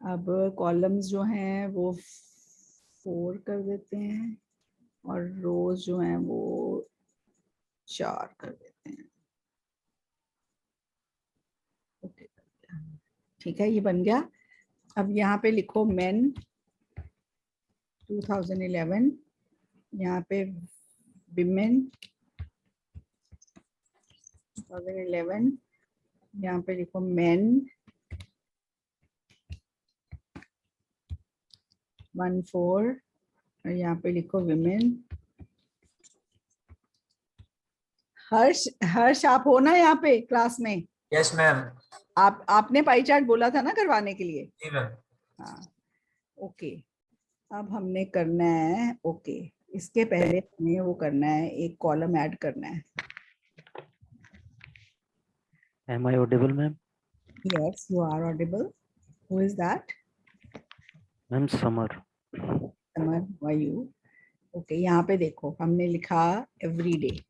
अब कॉलम्स जो हैं वो 4 कर देते हैं और रोज जो हैं वो 4 कर देते हैं, ओके ठीक है, ये बन गया। अब यहाँ पे लिखो मेन 2011, यहाँ पे विमेन 2011, यहाँ पे लिखो मेन 14 और यहाँ पे लिखो विमेन हर्ष आप हो ना यहाँ पे क्लास में? Yes ma'am. आपने पाई चार्ट बोला था ना करवाने के लिए? जी मैम। हाँ ओके, अब हमने करना है ओके, इसके पहले हमें वो करना है, एक कॉलम ऐड करना है। Am I audible, ma'am? Yes, you are audible. Who is that? Ma'am, Samar. Samar, why you? Okay, यहाँ पे देखो हमने लिखा every day,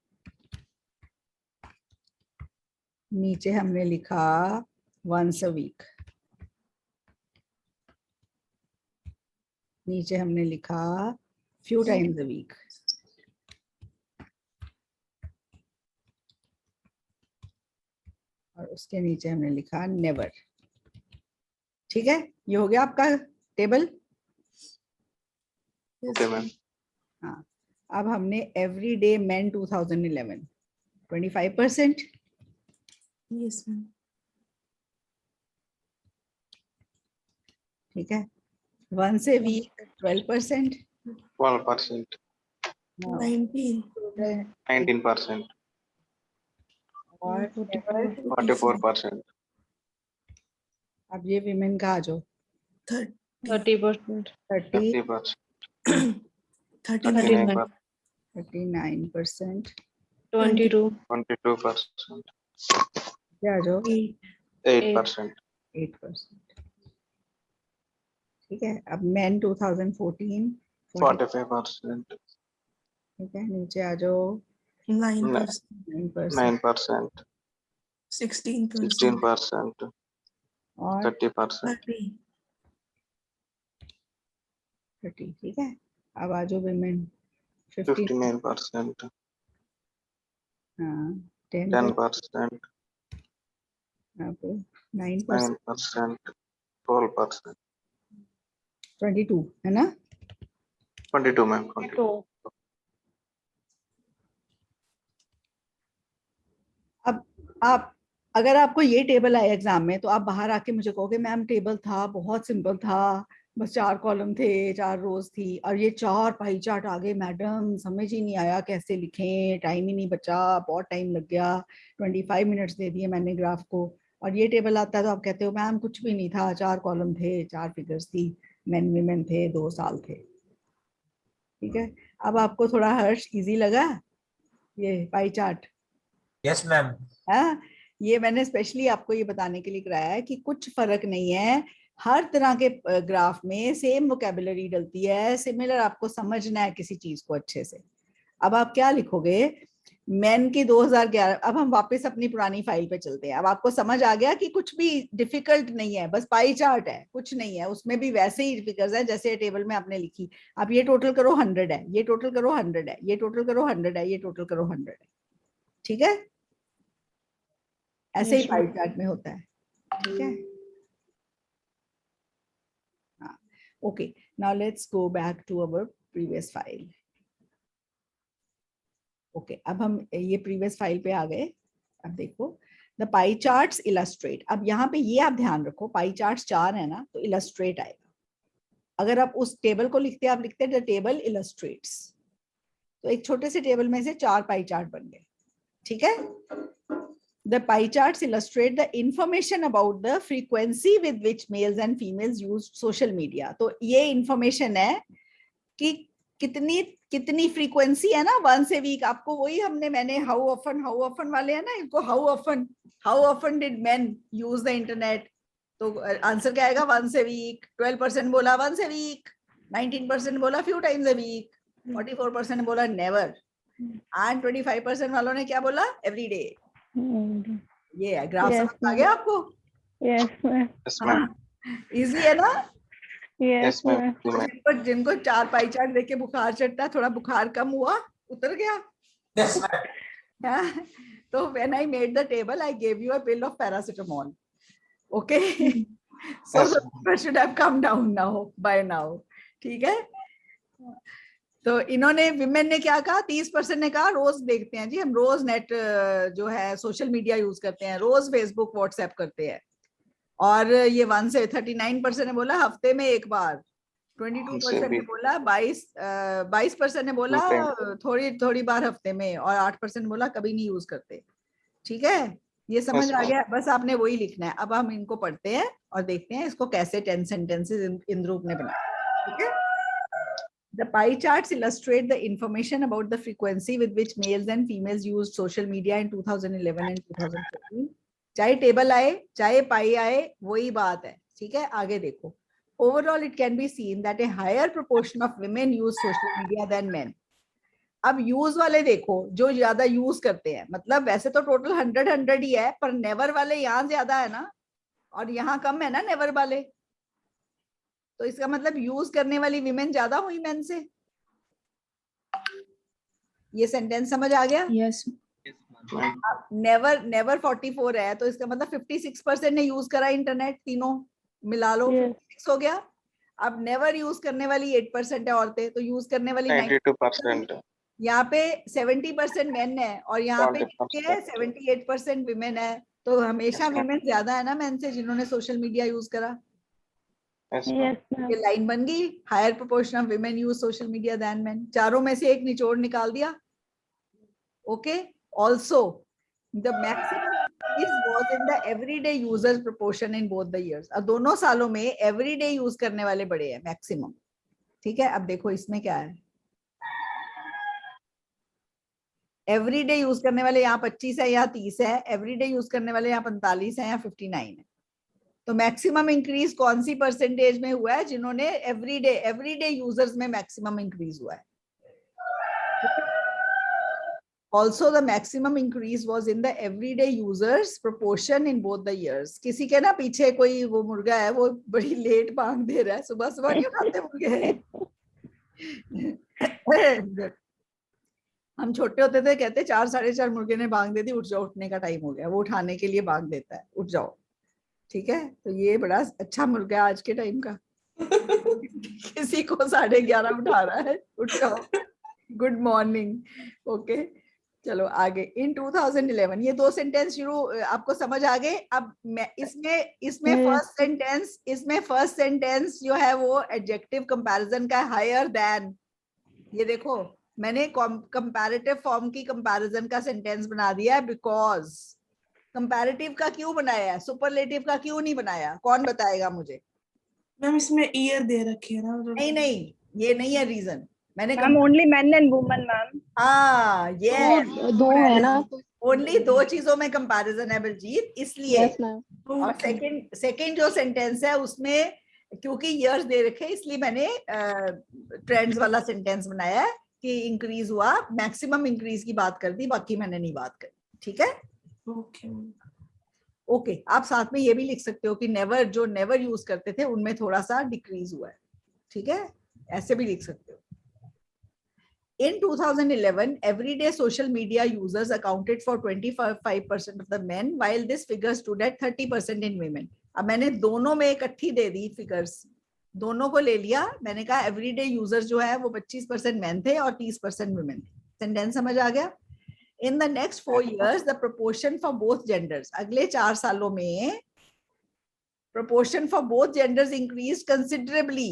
नीचे हमने लिखा once a week, नीचे हमने लिखा few times a week, और उसके नीचे हमने लिखा never। ठीक है, ये हो गया आपका टेबल। Okay ma'am. हाँ, अब हमने every day main 2011 25%, Yes, ma'am. ठीक है, वंस ए वीक 12%, 12%, 19%, और 44%, अब ये विमेन का आ जाओ 30%, 30%, 39%, 39%, 22%, क्या आ जाओ 8%, 8%, ठीक है। अब मेन 2014 45%, ठीक है, नीचे आ जाओ 9%, 9%, 16%, 16%, और 30%, 30, ठीक है। अब आ जाओ विमेन 59%, हाँ 10%, 10%, अब 9%, 9%, 12%, 22 है ना? 22 मैम, 22। अब आप अगर आपको ये टेबल आए एग्जाम में तो आप बाहर आके मुझे कहोगे मैम टेबल था बहुत सिंपल था, बस 4 कॉलम थे, 4 रोज थी, और ये 4 पाई चार्ट आ गए मैडम, समझ ही नहीं आया कैसे लिखें, टाइम ही नहीं बचा, बहुत टाइम लग गया, 25 मिनट्स दे दिए मैंने ग्राफ को, और ये टेबल आता है तो आप कहते हो मैम कुछ भी नहीं था, 4 कॉलम थे, 4 फिगर्स थी, मेन वीमेन थे, 2 साल थे। ठीक है, अब आपको थोड़ा हर्ष इजी लगा ये पाई चार्ट? Yes ma'am. हाँ, ये मैंने स्पेशली आपको ये बताने के लिए कराया है कि कुछ फर्क नहीं है, हर तरह के ग्राफ में सेम वोकेबुलरी डलती है, सिमिलर आपको समझना है किसी चीज को अच्छे से। अब आप क्या लिखोगे, मैन की 2011, अब हम वापस अपनी पुरानी फाइल पे चलते हैं। अब आपको समझ आ गया कि कुछ भी डिफिकल्ट नहीं है, बस पाई चार्ट है, कुछ नहीं है, उसमें भी वैसे ही फिगर्स है जैसे टेबल में आपने लिखी। अब ये टोटल करो 100 है, ये टोटल करो 100 है, ये टोटल करो 100 है, ये टोटल करो 100 है। ठीक है, ऐसे ही पाई चार्ट में होता है। ठीक है, हाँ okay, now let's go back to our previous file. Okay, अब हम ये प्रीवियस फाइल पे आ गए। अब देखो द पाई चार्ट्स इलस्ट्रेट, अब यहाँ पे ये आप ध्यान रखो, पाई चार्ट्स 4 है ना, तो इलस्ट्रेट आएगा। अगर आप उस टेबल को लिखते, आप लिखते द टेबल इलस्ट्रेट्स, तो एक छोटे से टेबल में से 4 पाई चार्ट बन गए। ठीक है, the pie charts illustrate the information about the frequency with which males and females use social media। तो ये इंफॉर्मेशन है कि कितनी फ्रीक्वेंसी है ना, once a week, आपको वही मैंने how often वाले है ना, इनको how often did men use the internet, तो आंसर क्या आएगा, once a week। 12% बोला once a week, 19% बोला few times a week, 44% बोला never, and 25% वालों ने क्या बोला, every day। ये है ग्राफ, समझ आ गया आपको? यस मैम, इजी है ना? Yes ma'am. जिनको 4 पाई चार्ट देख के बुखार चढ़ता है, थोड़ा बुखार कम हुआ, उतर गया? Yes ma'am. तो when I made the table, I gave you a pill of paracetamol. Okay, so the fever should have come down now by now. ठीक है, तो इन्होंने विमेन ने क्या कहा, 30% ने कहा रोज देखते हैं जी हम, रोज नेट जो है सोशल मीडिया यूज करते हैं, रोज फेसबुक व्हाट्सएप करते हैं, और ये 1 से 39% ने बोला हफ्ते में एक बार, 22% ने बोला, 22% ने बोला थोड़ी बार हफ्ते में, और 8% बोला कभी नहीं यूज करते। ठीक है, ये समझ आ गया? बस आपने वही लिखना है। अब हम इनको पढ़ते हैं और देखते हैं इसको कैसे 10 sentences इंद्रूप ने बनाया। ठीक है, The pie charts illustrate the information about the frequency with which males and females used social media in 2011 and 2014. चाहे टेबल आए चाहे पाई आए वही बात है। ठीक है, आगे देखो। Overall, it can be seen that a higher proportion of women use social media than men. अब यूज वाले देखो, जो ज्यादा यूज करते हैं, मतलब वैसे तो टोटल 100 ही है, पर नेवर वाले यहाँ ज्यादा है ना, और यहाँ कम है ना नेवर वाले, तो इसका मतलब यूज करने वाली विमेन ज्यादा हुई मेन से। ये सेंटेंस समझ आ गया? यस। नेवर 44 है, तो इसका मतलब 56% ने यूज करा इंटरनेट, तीनों मिला लो 56 हो गया। अब नेवर यूज करने वाली 8% है औरतें, तो यूज करने वाली 92% है। यहाँ पे 70% मेन है, और यहाँ पे 78% विमेन है, तो हमेशा विमेन ज्यादा है ना मेन से जिन्होंने सोशल मीडिया यूज करा। ये लाइन बन गई, higher proportion of women use social media than men. चारों में से एक निचोड़ निकाल दिया। Okay, also the maximum was in the everyday users proportion in both the years. अब दोनों सालों में everyday यूज करने वाले बड़े हैं मैक्सिमम। ठीक है, अब देखो इसमें क्या है। एवरीडे यूज करने वाले यहाँ 25 है, यहाँ 30 है। एवरीडे यूज करने वाले यहाँ 45 है, यहाँ 59 है। तो मैक्सिमम इंक्रीज कौन सी परसेंटेज में हुआ है? जिन्होंने एवरीडे यूजर्स में मैक्सिमम इंक्रीज हुआ है। Also, the maximum increase was in the everyday users proportion in both the years. किसी के ना पीछे कोई वो मुर्गा है, वो बड़ी लेट भांग दे रहा है। सुबह सुबह क्यों खाते मुर्गे? हम छोटे होते थे, कहते 4 साढ़े 4 मुर्गे ने भांग दे दी, उठ जाओ, उठने का टाइम हो गया। वो उठाने के लिए भांग देता है, उठ जाओ। ठीक है, तो ये बड़ा अच्छा मुर्गा आज के टाइम का। किसी को 11:30 उठा रहा है, उठ जाओ, गुड मॉर्निंग। ओके, चलो आगे। इन 2011, ये 2 सेंटेंस शुरू आपको समझ आ गए। अब मैं इसमें फर्स्ट सेंटेंस जो है वो एडजेक्टिव कंपैरिजन का हायर देन। ये देखो, मैंने कंपैरेटिव फॉर्म की कंपैरिजन का सेंटेंस बना दिया है। बिकॉज कंपैरेटिव का क्यों बनाया है, सुपरलेटिव का क्यों नहीं बनाया? कौन बताएगा मुझे? मैम इसमें ईयर दे रखे है ना। नहीं, ये नहीं है रीजन। मैंने only main and women ma'am. हाँ, ये दो है ना, ओनली 2 चीजों में कंपैरिजन है बलजीत, इसलिए। Yes ma'am. और सेकंड जो सेंटेंस है उसमें क्योंकि ईयर्स दे रखे, इसलिए मैंने ट्रेंड्स वाला सेंटेंस बनाया है कि इंक्रीज हुआ, मैक्सिमम इंक्रीज की बात कर दी, बाकी मैंने नहीं बात करी। ठीक है, ओके। आप साथ में ये भी लिख सकते हो कि जो नेवर यूज करते थे उनमें थोड़ा सा डिक्रीज हुआ है। ठीक है, ऐसे भी लिख सकते हो। In 2011, everyday social media users accounted for 25% of the men, while this figure stood at 30% in women. अब मैंने दोनों में इकट्ठी दे दी फिगर्स, दोनों को ले लिया। मैंने कहा एवरीडे यूजर्स जो है वो 25% मेन थे और 30% वुमेन थे। सेंटेंस समझ आ गया? In the next 4 years, the proportion for both genders, अगले 4 सालों में proportion for both genders increased considerably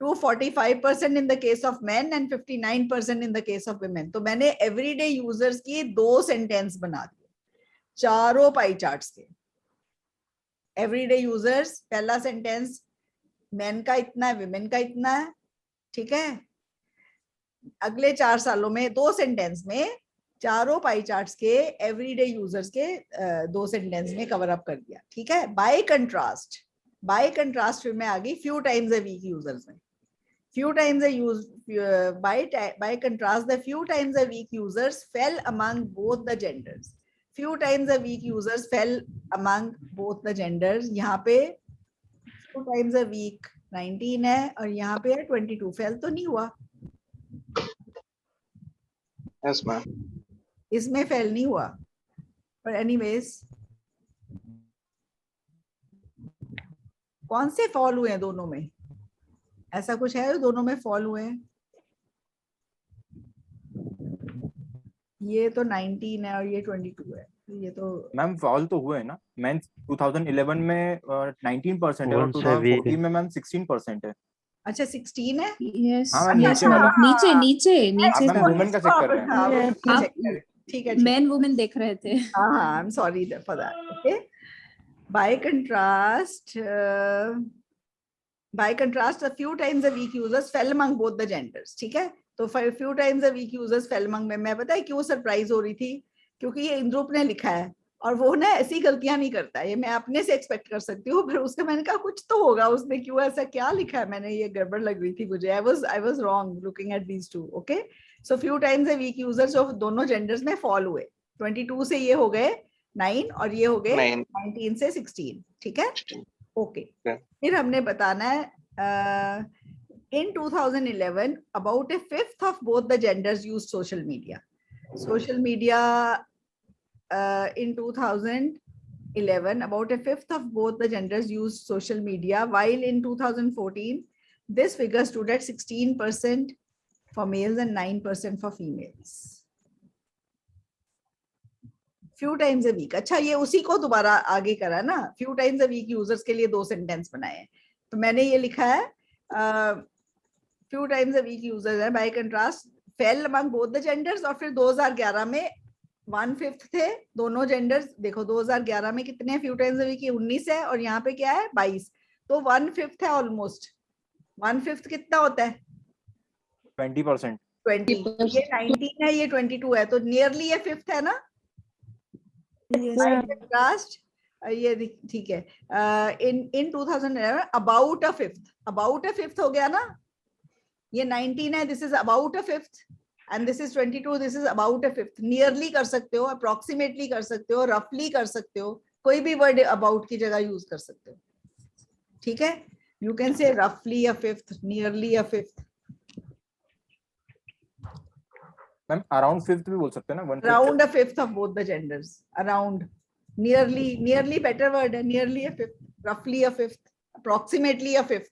to 45% in the case of men and 59% in the case of women. तो मैंने everyday users की 2 सेंटेंस बना दिए चारों पाई चार्ट्स के। everyday users पहला सेंटेंस men का इतना है, women का इतना है। ठीक है, अगले 4 सालों में 2 सेंटेंस में चारों पाई चार्ट्स के एवरीडे यूजर्स के 2 सेंटेंस में कवर अप कर दिया। ठीक है, बाय कंट्रास्ट फिर मैं आ गई few times a week users में। Few times a use by contrast, the few times a week users fell among both the genders. Few times a week users fell among both the genders. यहाँ पे few times a week 19 है और यहाँ पे 22। फेल तो नहीं हुआ। Yes, ma'am. इसमें फेल नहीं हुआ, पर एनीवेज कौन से फॉल हुए हैं दोनों में? ऐसा कुछ है दोनों में फॉल हुए हैं? ये तो 19 है और ये 22 है, ये तो मैम फॉल तो हुए है ना। मैम 2011 में 19% है और 2014 में मैम 16% है। अच्छा 16 है। यस हाँ मैम, यस नीचे मैम, वाला। नीचे नीचे नीचे मैम का वुमेन का चेक कर रहे हैं। हाँ, Yes, women का आप check करें। ठीक है, ठीक है। मैन वुमेन देख रहे थे। हाँ हाँ, I am sorry for that. Okay, by contrast a few times a week users fell among both the genders। ठीक है, तो few times a week users fell among में, मैं पता है क्यों सरप्राइज हो रही थी, क्योंकि ये इंद्रुप ने लिखा है और वो ना ऐसी गलतियां नहीं करता है, ये मैं अपने से एक्सपेक्ट कर सकती हूँ, पर उसका मैंने कहा कुछ तो होगा, उसने क्यों ऐसा क्या लिखा है, मैंने ये गड़बड़ लग रही थी मुझे। I was wrong looking at these two। okay, so few times a week users of दोनों genders में fall हुए। 22 से ये हो गए 9 और ये हो गए 19 से 16। ठीक है, ओके। फिर हमने बताना है in 2011 about a fifth of both the genders used social media। Social media in 2011 about a fifth of both the genders used social media, while in 2014 this figure stood at 16% for males and 9% for females। few times a week, अच्छा ये उसी को दोबारा आगे करा ना, few times a week users के लिए 2 सेंटेंस बनाए हैं, तो मैंने ये लिखा है few times a week users है, by contrast fell among both the genders, और फिर 2011 में 1/5 थे दोनों genders। देखो 2011 में कितने हैं few times a week, 19 है, और यहाँ पे क्या है 22, तो 1/5 है ऑलमोस्ट। 1/5 कितना होता है 20%। 20, ये 19 है, ये 22 है, तो नियरली ये 5th है ना। contrast ये ठीक है, in 2011 about a fifth हो गया ना, ये 19 है, this is about a fifth, and this is 22, this is about a fifth। nearly कर सकते हो, approximately कर सकते हो, roughly कर सकते हो, कोई भी वर्ड about की जगह यूज कर सकते हो। ठीक है, you can say roughly a fifth, nearly a fifth। Ma'am around 5th भी बोल सकते हैं ना, 1/5। around a fifth of both the genders, around, nearly better word है, nearly a fifth, roughly a fifth, approximately a fifth,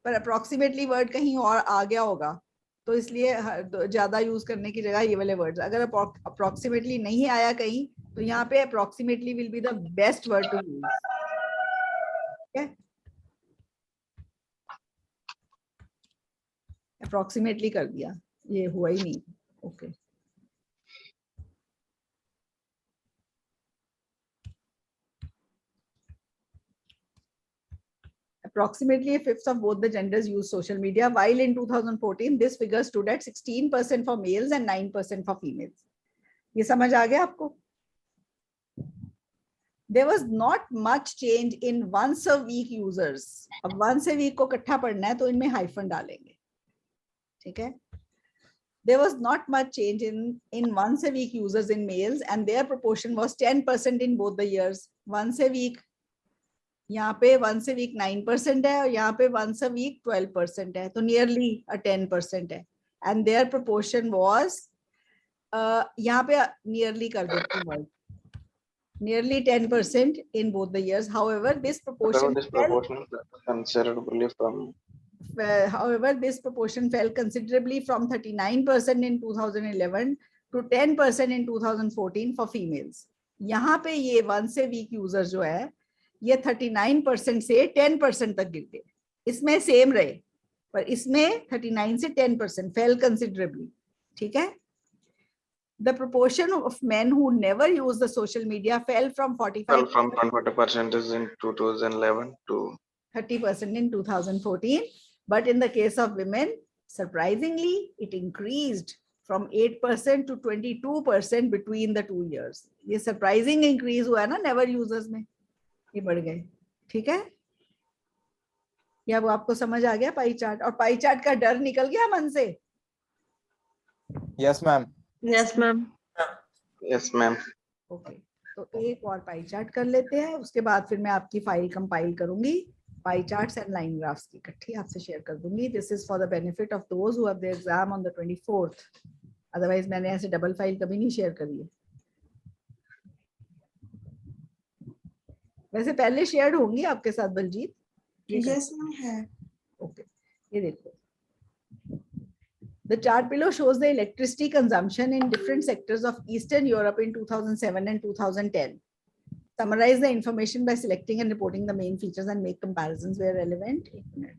पर approximately word कहीं और आ गया होगा, तो इसलिए ज्यादा यूज करने की जगह ये वाले वर्ड्स। अगर approximately नहीं आया कहीं, तो यहाँ पे approximately will be the best word to use। okay? approximately कर दिया, ये हुआ ही नहीं। Okay Approximately a fifth of both the genders use social media, while in 2014 this figure stood at 16% for males and 9% for females। ये समझ आ गया आपको? There was not much change in once a week users। अब once a week को इकट्ठा पढ़ना है तो इनमें हाइफन डालेंगे। ठीक है, there was not much change in once a week users in males, and their proportion was 10% in both the years। once a week यहाँ पे once a week 9% है, और यहाँ पे once a week 12% है, तो nearly a 10% है, and their proportion was यहाँ पे nearly कर देते हैं, nearly 10% in both the years। however this proportion fell considerably from 39% in 2011 to 10% in 2014 for females। यहाँ पे ये once a week user जो है ये 39% से 10% तक गिर गए, इसमें सेम रहे, पर इसमें 39 से 10% fell considerably। ठीक है, the proportion of men who never use the social media fell from 40% in 2011 to 30% in 2014, but in the case of women surprisingly it increased from 8% to 22% between the 2 years। ये surprising increase हुआ है ना never users में, ये बढ़ गए। ठीक है, या वो आपको समझ आ गया पाई चार्ट, और पाई चार्ट का डर निकल गया मन से? Yes ma'am. Yes, ma'am. yes ma'am। Okay, तो एक और पाई चार्ट कर लेते हैं, उसके बाद फिर मैं आपकी फाइल कंपाइल करूंगी, pie charts and line graphs की इकट्ठी आपसे शेयर कर दूंगी। This is for the benefit of those who have their exam on the 24th, otherwise मैंने ऐसे डबल फाइल कभी नहीं शेयर करी है। वैसे पहले शेयर होंगी आपके साथ बलजीत? Yes, ma'am, है। ओके, ये देखो, the chart below shows the electricity consumption in different sectors of Eastern Europe in 2007 and 2010. Summarize the information by selecting and reporting the main features and make comparisons where relevant। एक मिनट,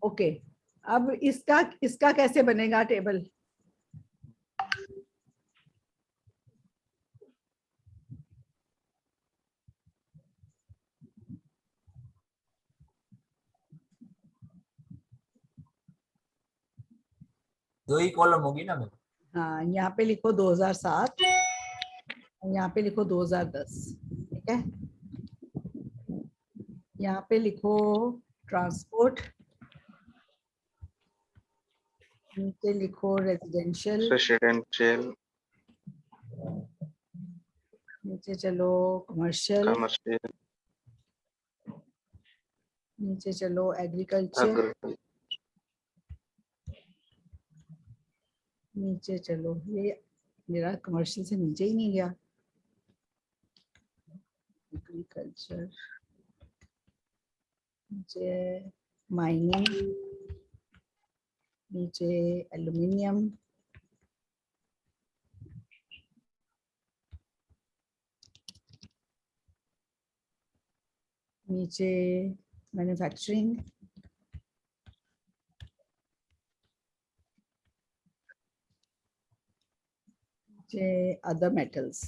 ओके, अब इसका कैसे बनेगा टेबल? दो ही कॉलम होगी ना मैम? हाँ, यहाँ पे लिखो 2007, यहाँ पे लिखो 2010, ठीक है। यहाँ पे लिखो ट्रांसपोर्ट, नीचे लिखो रेजिडेंशियल, नीचे चलो कमर्शियल, नीचे चलो एग्रीकल्चर, नीचे चलो, ये मेरा कमर्शियल से नीचे ही नहीं गया, एग्रीकल्चर, नीचे माइनिंग, नीचे एल्युमिनियम, नीचे मैन्युफैक्चरिंग, नीचे अदर मेटल्स,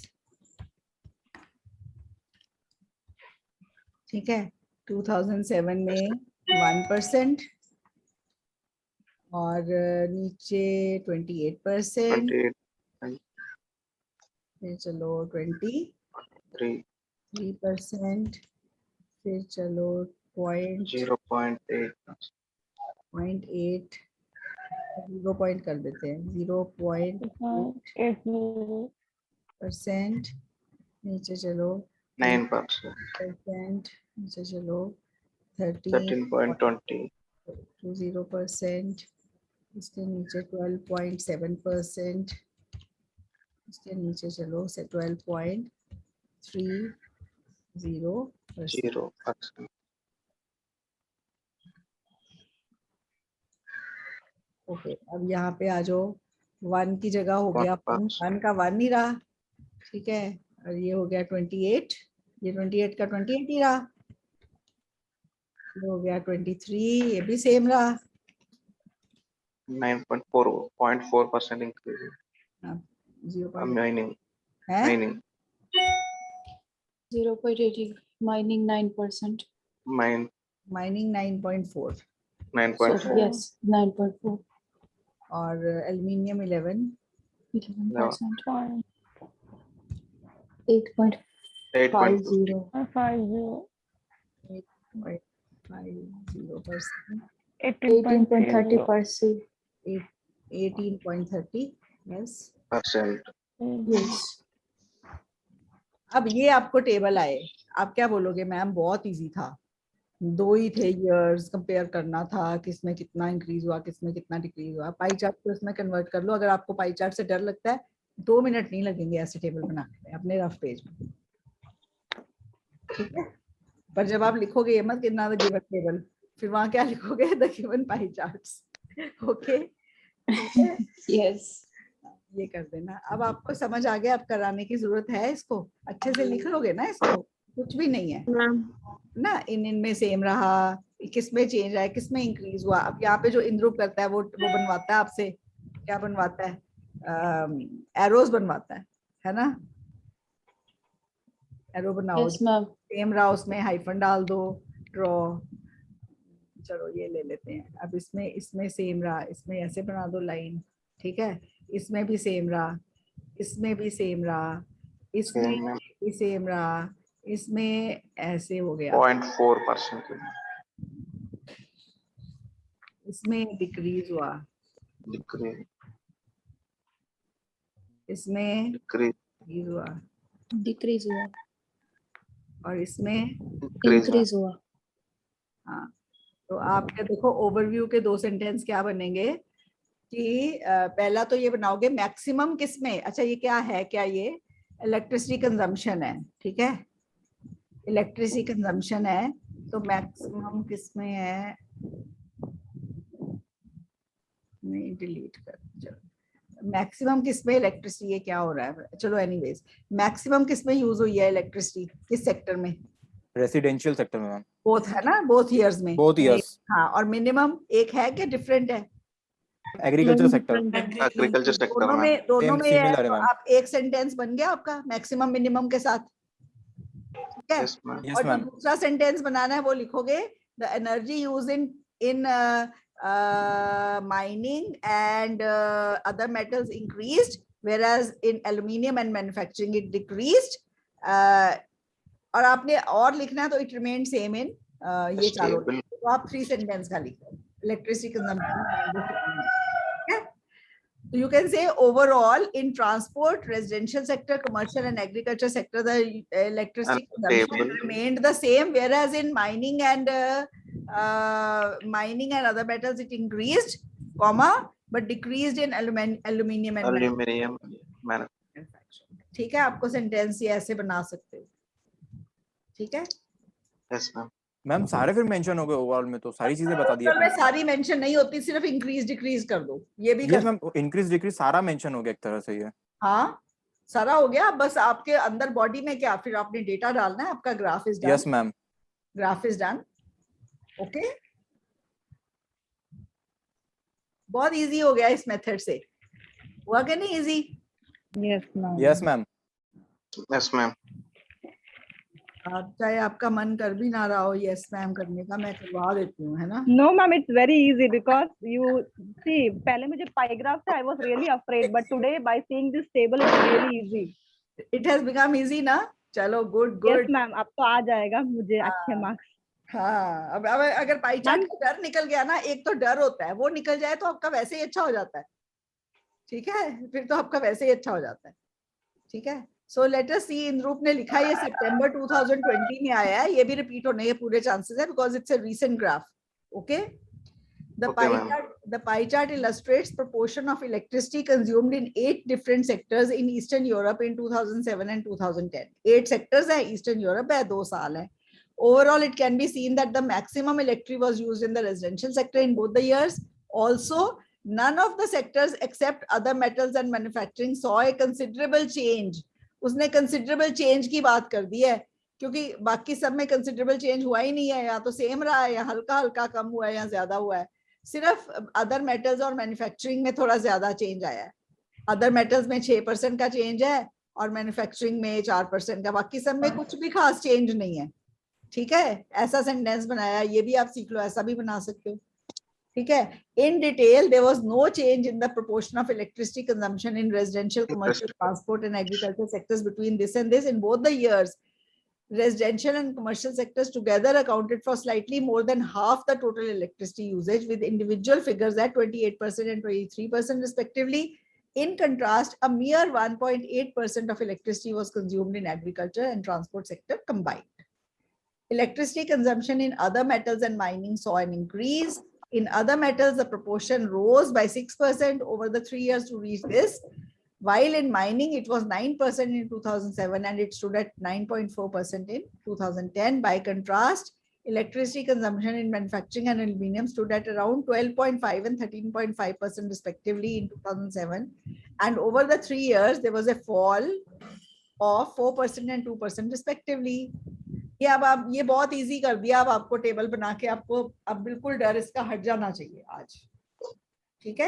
ठीक है। 2007 में 1% और नीचे 28%, फिर चलो 23%, फिर चलो 0.8 0 कर देते हैं, 0.8%, नीचे चलो 9%, नीचे चलो 13.20%, इसके नीचे 12.7%, इसके नीचे चलो से 12.30%। ओके, अब यहाँ पे आ जाओ, 1 की जगह हो गया 1 का 1 ही रहा, ठीक है, और ये हो गया 28, ये 28 का 28 ही रहा, ये हो गया 23, ये भी सेम रहा, 9.4% increase. 0.8 Mining. है, Mining. 0.80, mining 9%. Mining 9.4, 9.4. So yes, 9.4. और एल्युमिनियम 11%, 11%. 8.50. 8.50%, 18.30%. 18.30, yes. Yes. अब ये आपको टेबल आए, आप क्या बोलोगे मैम बहुत इजी था, 2 ही थे ईयर्स, कंपेयर करना था किसमें कितना इंक्रीज हुआ किसमें कितना डिक्रीज हुआ, पाई चार्ट को इसमें कन्वर्ट कर लो। अगर आपको पाई चार्ट से डर लगता है 2 मिनट नहीं लगेंगे ऐसे टेबल बनाने में अपने रफ पेज में, ठीक है। पर जब आप लिखोगे ये मत गिनना द गिवन टेबल, फिर वहां क्या लिखोगे the given pie charts, okay. Yes. ये कर देना। अब आपको समझ आ गया, अब कराने की जरूरत है, इसको अच्छे से लिख लोगे ना, इसको कुछ भी नहीं है ना, इनमें सेम रहा, किसमें चेंज आया किसमें इंक्रीज हुआ। अब यहाँ पे जो इंद्रुप करता है वो बनवाता है आपसे, क्या बनवाता है, एरोज बनवाता है ना, एरो बनाओ, Yes, ma'am. सेम रहा उसमें हाइफन डाल दो, ड्रॉ, चलो ये ले लेते हैं। अब इसमें सेम रहा, इसमें ऐसे बना दो लाइन, ठीक है, इसमें भी सेम रहा, इसमें भी सेम रहा, इसमें भी सेम रहा, इसमें ऐसे हो गया 0.4%. इसमें डिक्रीज हुआ, इसमें डिक्रीज हुआ, Decrease हुआ, और इसमें increase हुआ। हाँ, तो आपके देखो ओवरव्यू के 2 सेंटेंस क्या बनेंगे कि पहला तो ये बनाओगे मैक्सिमम किसमें, अच्छा ये क्या है, क्या ये इलेक्ट्रिसिटी कंजम्पशन है, ठीक है, इलेक्ट्रिसिटी कंजम्पशन है, तो मैक्सिमम किसमें है, नहीं डिलीट कर, चलो मैक्सिमम किसमें इलेक्ट्रिसिटी, ये क्या हो रहा है, चलो एनीवेज मैक्सिमम किसमें यूज हुई है इलेक्ट्रिसिटी, किस सेक्टर में, रेसिडेंशियल सेक्टर में मैम, बोथ है ना, बोथ ईयर्स में, बोथ ईयर्स। हाँ, और मिनिमम एक है कि डिफरेंट है? एग्रीकल्चर सेक्टर, एग्रीकल्चर सेक्टर दोनों में में, दोनों सेम में है, सिमिलर है तो मैम। आप एक सेंटेंस बन गया आपका मैक्सिमम मिनिमम के साथ, ठीक है? यस मैम, यस और जो मैम, दूसरा सेंटेंस बनाना है वो लिखोगे the energy use in mining and other metals increased, whereas in aluminium and manufacturing it decreased. और आपने और लिखना है तो it remained same in ये चारों, Stable. तो आप 3 सेंटेंस का लिखो, electricity consumption. So you can say overall in transport, residential sector, commercial and agriculture sector, the electricity consumption remained the same, whereas in mining and other metals it increased, comma, but decreased in aluminium and Aluminium manufacturing. ठीक है, आपको सेंटेंस ये ऐसे बना सकते हो, ठीक है? Yes ma'am. मैम सारे फिर मेंशन हो गए ओवरऑल में, तो सारी चीजें बता दी टोटल में सारी मेंशन नहीं होती, सिर्फ इंक्रीज डिक्रीज कर दो, ये भी यस मैम, इंक्रीज डिक्रीज सारा मेंशन हो गया एक तरह से ये। हाँ, सारा हो गया, बस आपके अंदर बॉडी में क्या, फिर आपने डेटा डालना है, आपका graph is done. Yes ma'am, graph is done, okay. बहुत इजी हो गया इस मेथड से, हुआ कि नहीं easy? Yes ma'am, yes ma'am, yes ma'am. चाहे आपका मन कर भी ना रहा हो यस मैम करने का, मैं करवा देती हूँ, है ना? No ma'am, it's very easy because you see, पहले मुझे पाइग्राफ से I was really afraid, but today by seeing this table it's really easy. It has become easy ना? चलो गुड गुड। यस मैम, अब तो आ जाएगा मुझे अच्छे मार्क्स। हाँ, अब अगर पाई चार्ट का डर निकल गया ना, एक तो डर होता है, वो निकल जाए तो आपका वैसे ही अच्छा हो जाता है, ठीक है? फिर तो आपका वैसे ही अच्छा हो जाता है, ठीक है? सो लेट अस सी, इंद्रूप ने लिखा ये सितंबर 2020 में आया है, ये भी रिपीट होने के पूरे चांसेस है because it's a recent graph, okay? The pie chart illustrates proportion of electricity consumed in 8 different sectors in Eastern Europe in 2007 and 2010. 8 sectors है Eastern Europe है, 2 साल है. Overall, it can be seen that the maximum electricity was used in the residential sector in both the years. Also, none of the sectors except other metals and manufacturing saw a considerable change. उसने considerable change की बात कर दी है, क्योंकि बाकी सब में considerable change हुआ ही नहीं है, या तो same रहा है, या हल्का हल्का कम हुआ है, या ज्यादा हुआ है. सिर्फ अदर मेटल्स और मैन्युफैक्चरिंग में थोड़ा ज्यादा चेंज आया है. अदर मेटल्स में 6% का चेंज है और मैन्युफैक्चरिंग में 4% का, बाकी सब में कुछ भी खास चेंज नहीं है, ठीक है? ऐसा सेंटेंस बनाया, ये भी आप सीख लो, ऐसा भी बना सकते हो, ठीक है? In detail, there was no change in the proportion of electricity consumption in residential, commercial, transport and agriculture sectors between this and this. In both the years, residential and commercial sectors together accounted for slightly more than half the total electricity usage, with individual figures at 28% and 23% respectively. In contrast, a mere 1.8% of electricity was consumed in agriculture and transport sector combined. Electricity consumption in other metals and mining saw an increase. In other metals, the proportion rose by 6% over the 3 years to reach this, while in mining it was 9% in 2007 and it stood at 9.4% in 2010. By contrast, electricity consumption in manufacturing and aluminium stood at around 12.5 and 13.5% respectively in 2007, and over the 3 years there was a fall of 4% and 2% respectively. ये अब आप ये बहुत इजी कर दिया, अब आपको टेबल बना के आपको अब बिल्कुल डर इसका हट जाना चाहिए आज, ठीक है?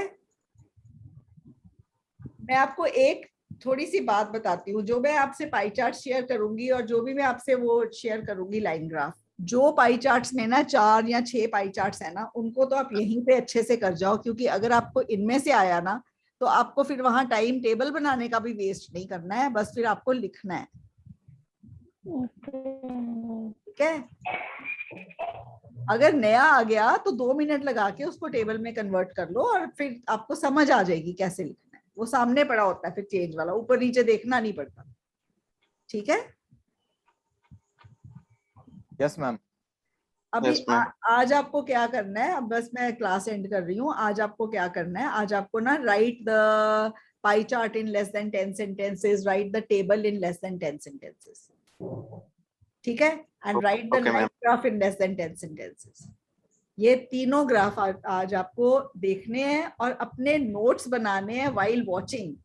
मैं आपको एक थोड़ी सी बात बताती हूँ, जो मैं आपसे पाई चार्ट शेयर करूंगी और जो भी मैं आपसे वो शेयर करूंगी लाइन ग्राफ, जो पाई चार्ट्स में ना 4 या 6 पाई चार्ट्स है ना, उनको तो आप यहीं पे अच्छे से कर जाओ, क्योंकि अगर आपको इनमें से आया ना तो आपको फिर वहां टाइम टेबल बनाने का भी वेस्ट नहीं करना है, बस फिर आपको लिखना है, ठीक है? अगर नया आ गया तो 2 मिनट लगा के उसको टेबल में कन्वर्ट कर लो और फिर आपको समझ आ जाएगी कैसे लिखना है, वो सामने पड़ा होता है, फिर चेंज वाला ऊपर नीचे देखना नहीं पड़ता, ठीक है? Yes ma'am. अभी आज आपको क्या करना है, अब बस मैं क्लास एंड कर रही हूँ, आज आपको क्या करना है, आज आपको ना right the pie chart in less than 10 sentences, right the table in less than 10 sentences, ठीक है? And right the line graph in less than 10 sentences. ये तीनों ग्राफ आज आपको देखने हैं और अपने नोट्स बनाने हैं while watching.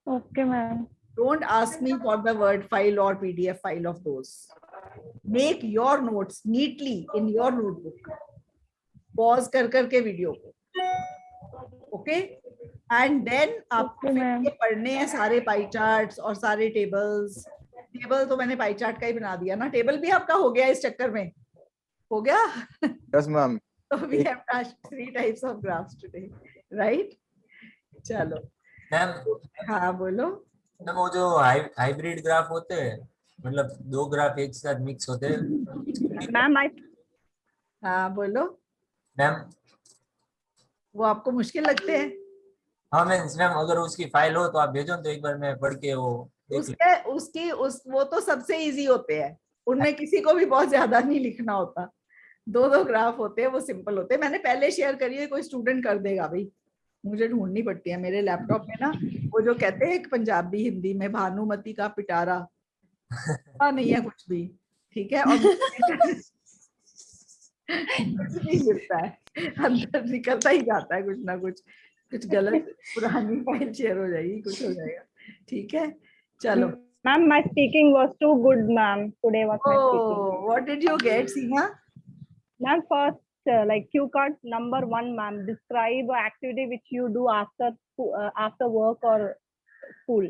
Okay, ma'am. Don't ask me for the word file or PDF file of those. Make your notes neatly in your notebook, pause कर करके वीडियो को, ओके। एंड देन आपको फिर ये पढ़ने हैं सारे पाई चार्ट्स और सारे टेबल्स। टेबल तो मैंने पाई चार्ट का ही बना दिया ना, टेबल भी आपका हो गया इस चक्कर में, हो गया? Yes ma'am. So we have touched 3 types of graphs today, right? चलो मैम हाँ बोलो। मैम वो जो हाइब्रिड ग्राफ होते हैं, मतलब 2 ग्राफ एक साथ मिक्स होते हैं मैम हाँ बोलो। मैम। वो आपको मुश्किल लगते हैं? हाँ मैम अगर उसकी फाइल हो तो आप भेजो तो एक बार मैं पढ़ के वो वो तो सबसे इजी होते हैं, उनमें किसी को भी बहुत ज्यादा नहीं लिखना होता, 2 ग्राफ होते हैं, वो सिंपल होते हैं। मैंने पहले शेयर करी है, कोई स्टूडेंट कर देगा भाई, मुझे ढूंढनी पड़ती है मेरे लैपटॉप में ना, वो जो कहते हैं एक पंजाबी हिंदी में भानुमति का पिटारा नहीं है कुछ भी, ठीक है, और कुछ नहीं मिलता है, अंदर निकलता ही जाता है कुछ ना कुछ गलत, पुरानी फाइल शेयर हो जाएगी, कुछ हो जाएगा, ठीक है। चलो ma'am, my speaking was too good, ma'am. Today was my speaking. Oh, what did you get, Seema? Ma'am, first, like cue card number 1, ma'am. Describe an activity which you do after work or school.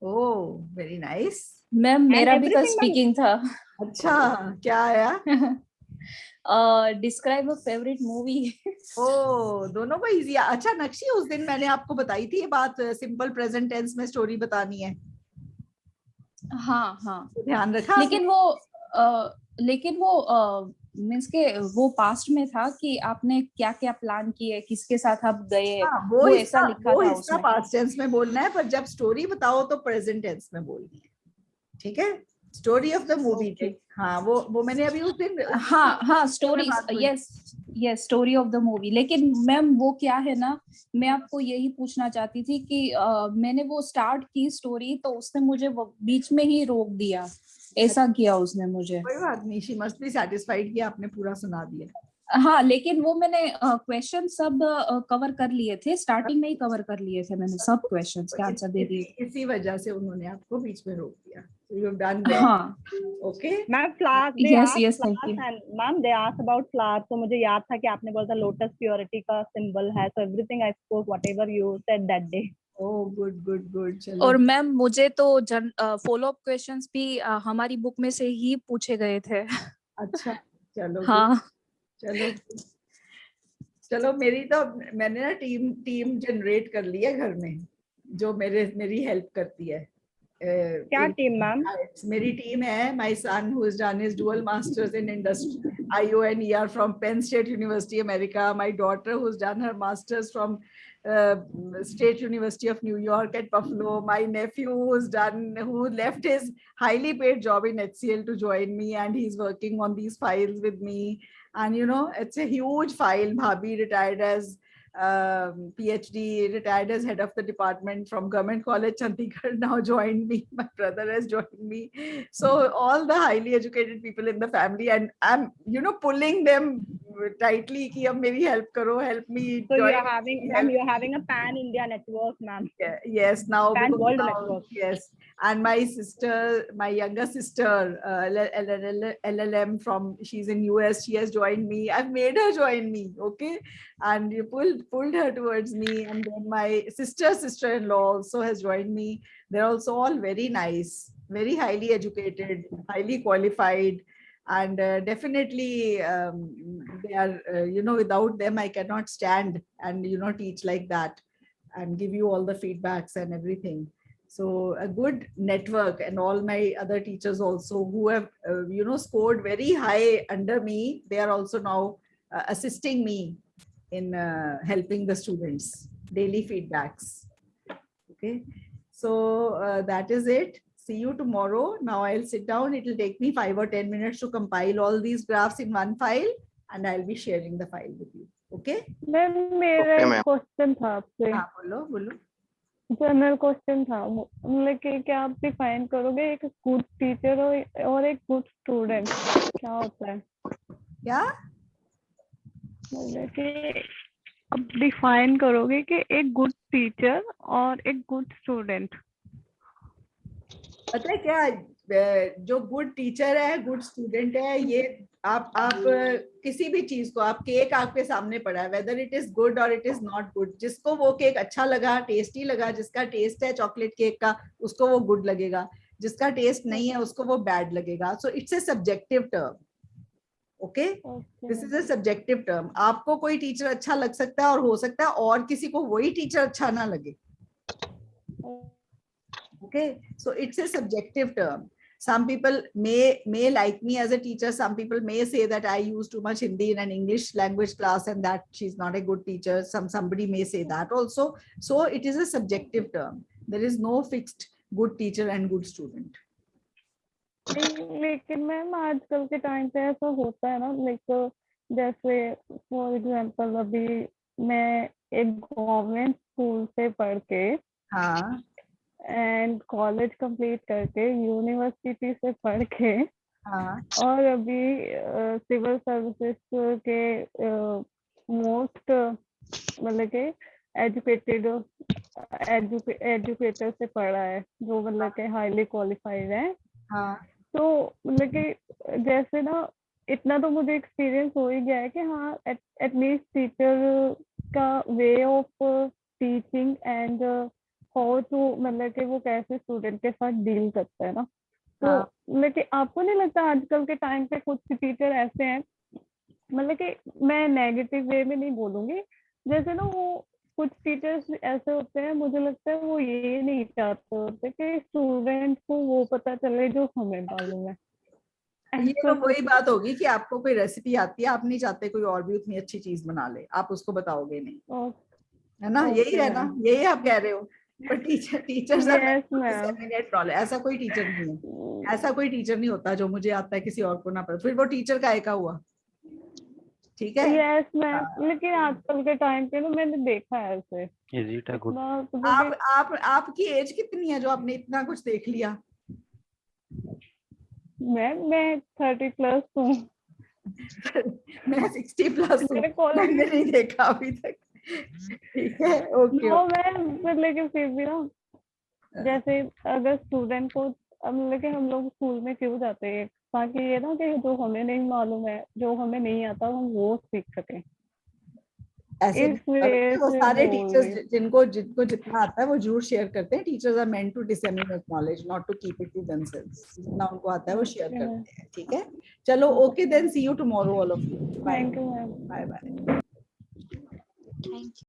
Oh, very nice. Ma'am मेरा भी कल स्पीकिंग था। अच्छा, क्या आया? Describe a favourite movie. Oh, दोनों को इजी। अच्छा नक्शी, उस दिन मैंने आपको बताई थी ये बात, सिंपल प्रेजेंट टेंस में स्टोरी बतानी है। हाँ हाँ ध्यान रखा। लेकिन वो मीन्स के वो पास्ट में था कि आपने क्या क्या प्लान किए, किसके साथ आप गए, वो ऐसा लिखा था उसमें। पास्ट टेंस में बोलना है, पर जब स्टोरी बताओ तो प्रेजेंट टेंस में बोलनी है, ठीक है। स्टोरी ऑफ द मूवी, हाँ वो मैंने अभी उस दिन हाँ story, yes story of the movie. लेकिन मैम वो क्या है ना, मैं आपको यही पूछना चाहती थी कि मैंने वो स्टार्ट की स्टोरी तो उसने मुझे बीच में ही रोक दिया, ऐसा किया उसने मुझे। कोई बात नहीं, शी मस्ट बी सैटिस्फाइड कि आपने पूरा सुना दिया। हाँ लेकिन वो मैंने क्वेश्चन सब कवर कर लिए थे, स्टार्टिंग में ही कवर कर लिए थे मैंने सब क्वेश्चंस के आंसर दे दिए। इसी वजह से उन्होंने आपको बीच में रोक दिया। You have done well. हाँ okay ma'am class yes thank you ma'am they asked about flower, तो मुझे याद था कि आपने बोला था लोटस प्योरिटी का सिंबल है, so everything I spoke whatever you said that day. Oh good. चलो। और मैम मुझे तो फॉलो अप क्वेश्चंस भी हमारी बुक में से ही पूछे गए थे। अच्छा चलो। हाँ चलो मैंने ना टीम जनरेट कर ली है घर में, जो मेरी हेल्प करती है। क्या टीम मैम? मेरी टीम है, my son who has done his dual masters in industry IONER from Penn State University America, my daughter who's done her masters from State University of New York at Buffalo, my nephew who left his highly paid job in HCL to join me, and he's working on these files with me. And you know, it's a huge file. Bhabhi retired as PhD, retired as head of the department from Government College Chandigarh, now joined me. My brother has joined me. So all the highly educated people in the family, and I'm, you know, pulling them tightly ki ab meri help karo, help me. So you're having a pan India network, ma'am. Yeah, yes, now pan world network. Yes. And my sister, my younger sister, LLM from, she's in US, she has joined me. I've made her join me, okay? And you pulled her towards me. And then my sister-in-law also has joined me. They're also all very nice, very highly educated, highly qualified. And definitely they are, you know, without them, I cannot stand and, you know, teach like that and give you all the feedbacks and everything. So a good network, and all my other teachers also who have, you know, scored very high under me, they are also now assisting me in helping the students, daily feedbacks. Okay, so that is it. See you tomorrow. Now I'll sit down. It will take me 5 or 10 minutes to compile all these graphs in one file, and I'll be sharing the file with you. Okay? Ma'am, मेरा क्वेश्चन था आपसे। हाँ बोलो। जनरल क्वेश्चन था, मतलब कि क्या आप डिफाइन करोगे एक गुड टीचर और एक गुड स्टूडेंट क्या होता है? क्या मतलब कि आप डिफाइन करोगे कि एक गुड टीचर और एक गुड स्टूडेंट? पता है क्या, जो गुड टीचर है, गुड स्टूडेंट है, ये आप किसी भी चीज को, आप केक आपके सामने पड़ा है, वेदर इट इज गुड और इट इज नॉट गुड, जिसको वो केक अच्छा लगा, टेस्टी लगा, जिसका टेस्ट है चॉकलेट केक का, उसको वो गुड लगेगा, जिसका टेस्ट नहीं है उसको वो बैड लगेगा. So it's a subjective term. Okay, this is a subjective term. आपको कोई टीचर अच्छा लग सकता है और हो सकता है और किसी को वही टीचर अच्छा ना लगे. Okay, so it's a subjective term. Some people may like me as a teacher. Some people may say that I use too much Hindi in an English language class and that she's not a good teacher. Somebody may say that also. So it is a subjective term. There is no fixed good teacher and good student. लेकिन मैम आजकल के टाइम पे ऐसा होता है ना, लाइक जैसे फॉर एग्जांपल अभी मैं एक गवर्नमेंट स्कूल से पढ़ के हाँ एंड कॉलेज कंप्लीट करके यूनिवर्सिटी से पढ़ के हाँ और अभी सिविल सर्विसेज के मोस्ट मतलब के एजुकेटर से पढ़ा है, जो मतलब के हाईली क्वालिफाइड है. हाँ तो मतलब कि जैसे ना इतना तो मुझे एक्सपीरियंस हो ही गया है कि हाँ एटलीस्ट टीचर का way of teaching and how to मतलब कि वो कैसे स्टूडेंट के साथ डील करता है ना. तो मतलब कि आपको नहीं लगता आजकल के टाइम पे कुछ टीचर ऐसे हैं, मतलब कि मैं नेगेटिव वे में नहीं बोलूंगी, जैसे ना वो कुछ टीचर्स ऐसे होते हैं, मुझे लगता है वो ये नहीं चाहते होते कि स्टूडेंट को वो पता चले जो हमें मालूम है. ये तो वही बात होगी कि आपको कोई रेसिपी आती है, आप नहीं चाहते कोई और भी उतनी अच्छी चीज बना ले, आप उसको बताओगे नहीं, है ना? यही है ना, यही आप कह रहे हो. पर टीचर्स ऐसा कोई टीचर नहीं है, ऐसा कोई टीचर नहीं होता जो मुझे आता है किसी और को ना पता, फिर वो टीचर का एका हुआ. ठीक है. यस मैम, लेकिन आजकल के टाइम पे ना मैंने देखा है ऐसे. आपकी एज कितनी है जो आपने इतना कुछ देख लिया? मैं 30+ हूँ. मैं 60+ हूँ, मैंने नहीं देखा अभी तक. ठीक है, ओके. मैं लेकिन फिर भी ना, जैसे अगर स्टूडेंट को मतलब कि हम लोग स्कूल में क्यों जाते हैं, ताकि ये ना कि जो हमें नहीं मालूम है, जो हमें नहीं आता, हम वो सीख सकें. ऐसे वो सारे टीचर्स जिनको जितना आता है वो जरूर शेयर करते हैं. Teachers are meant to disseminate knowledge, not to keep it to themselves. जितना उनको आता है वो शेयर करते हैं. ठीक है, चलो, okay then, see you tomorrow all of you. Thank you ma'am. Bye bye. Thank you.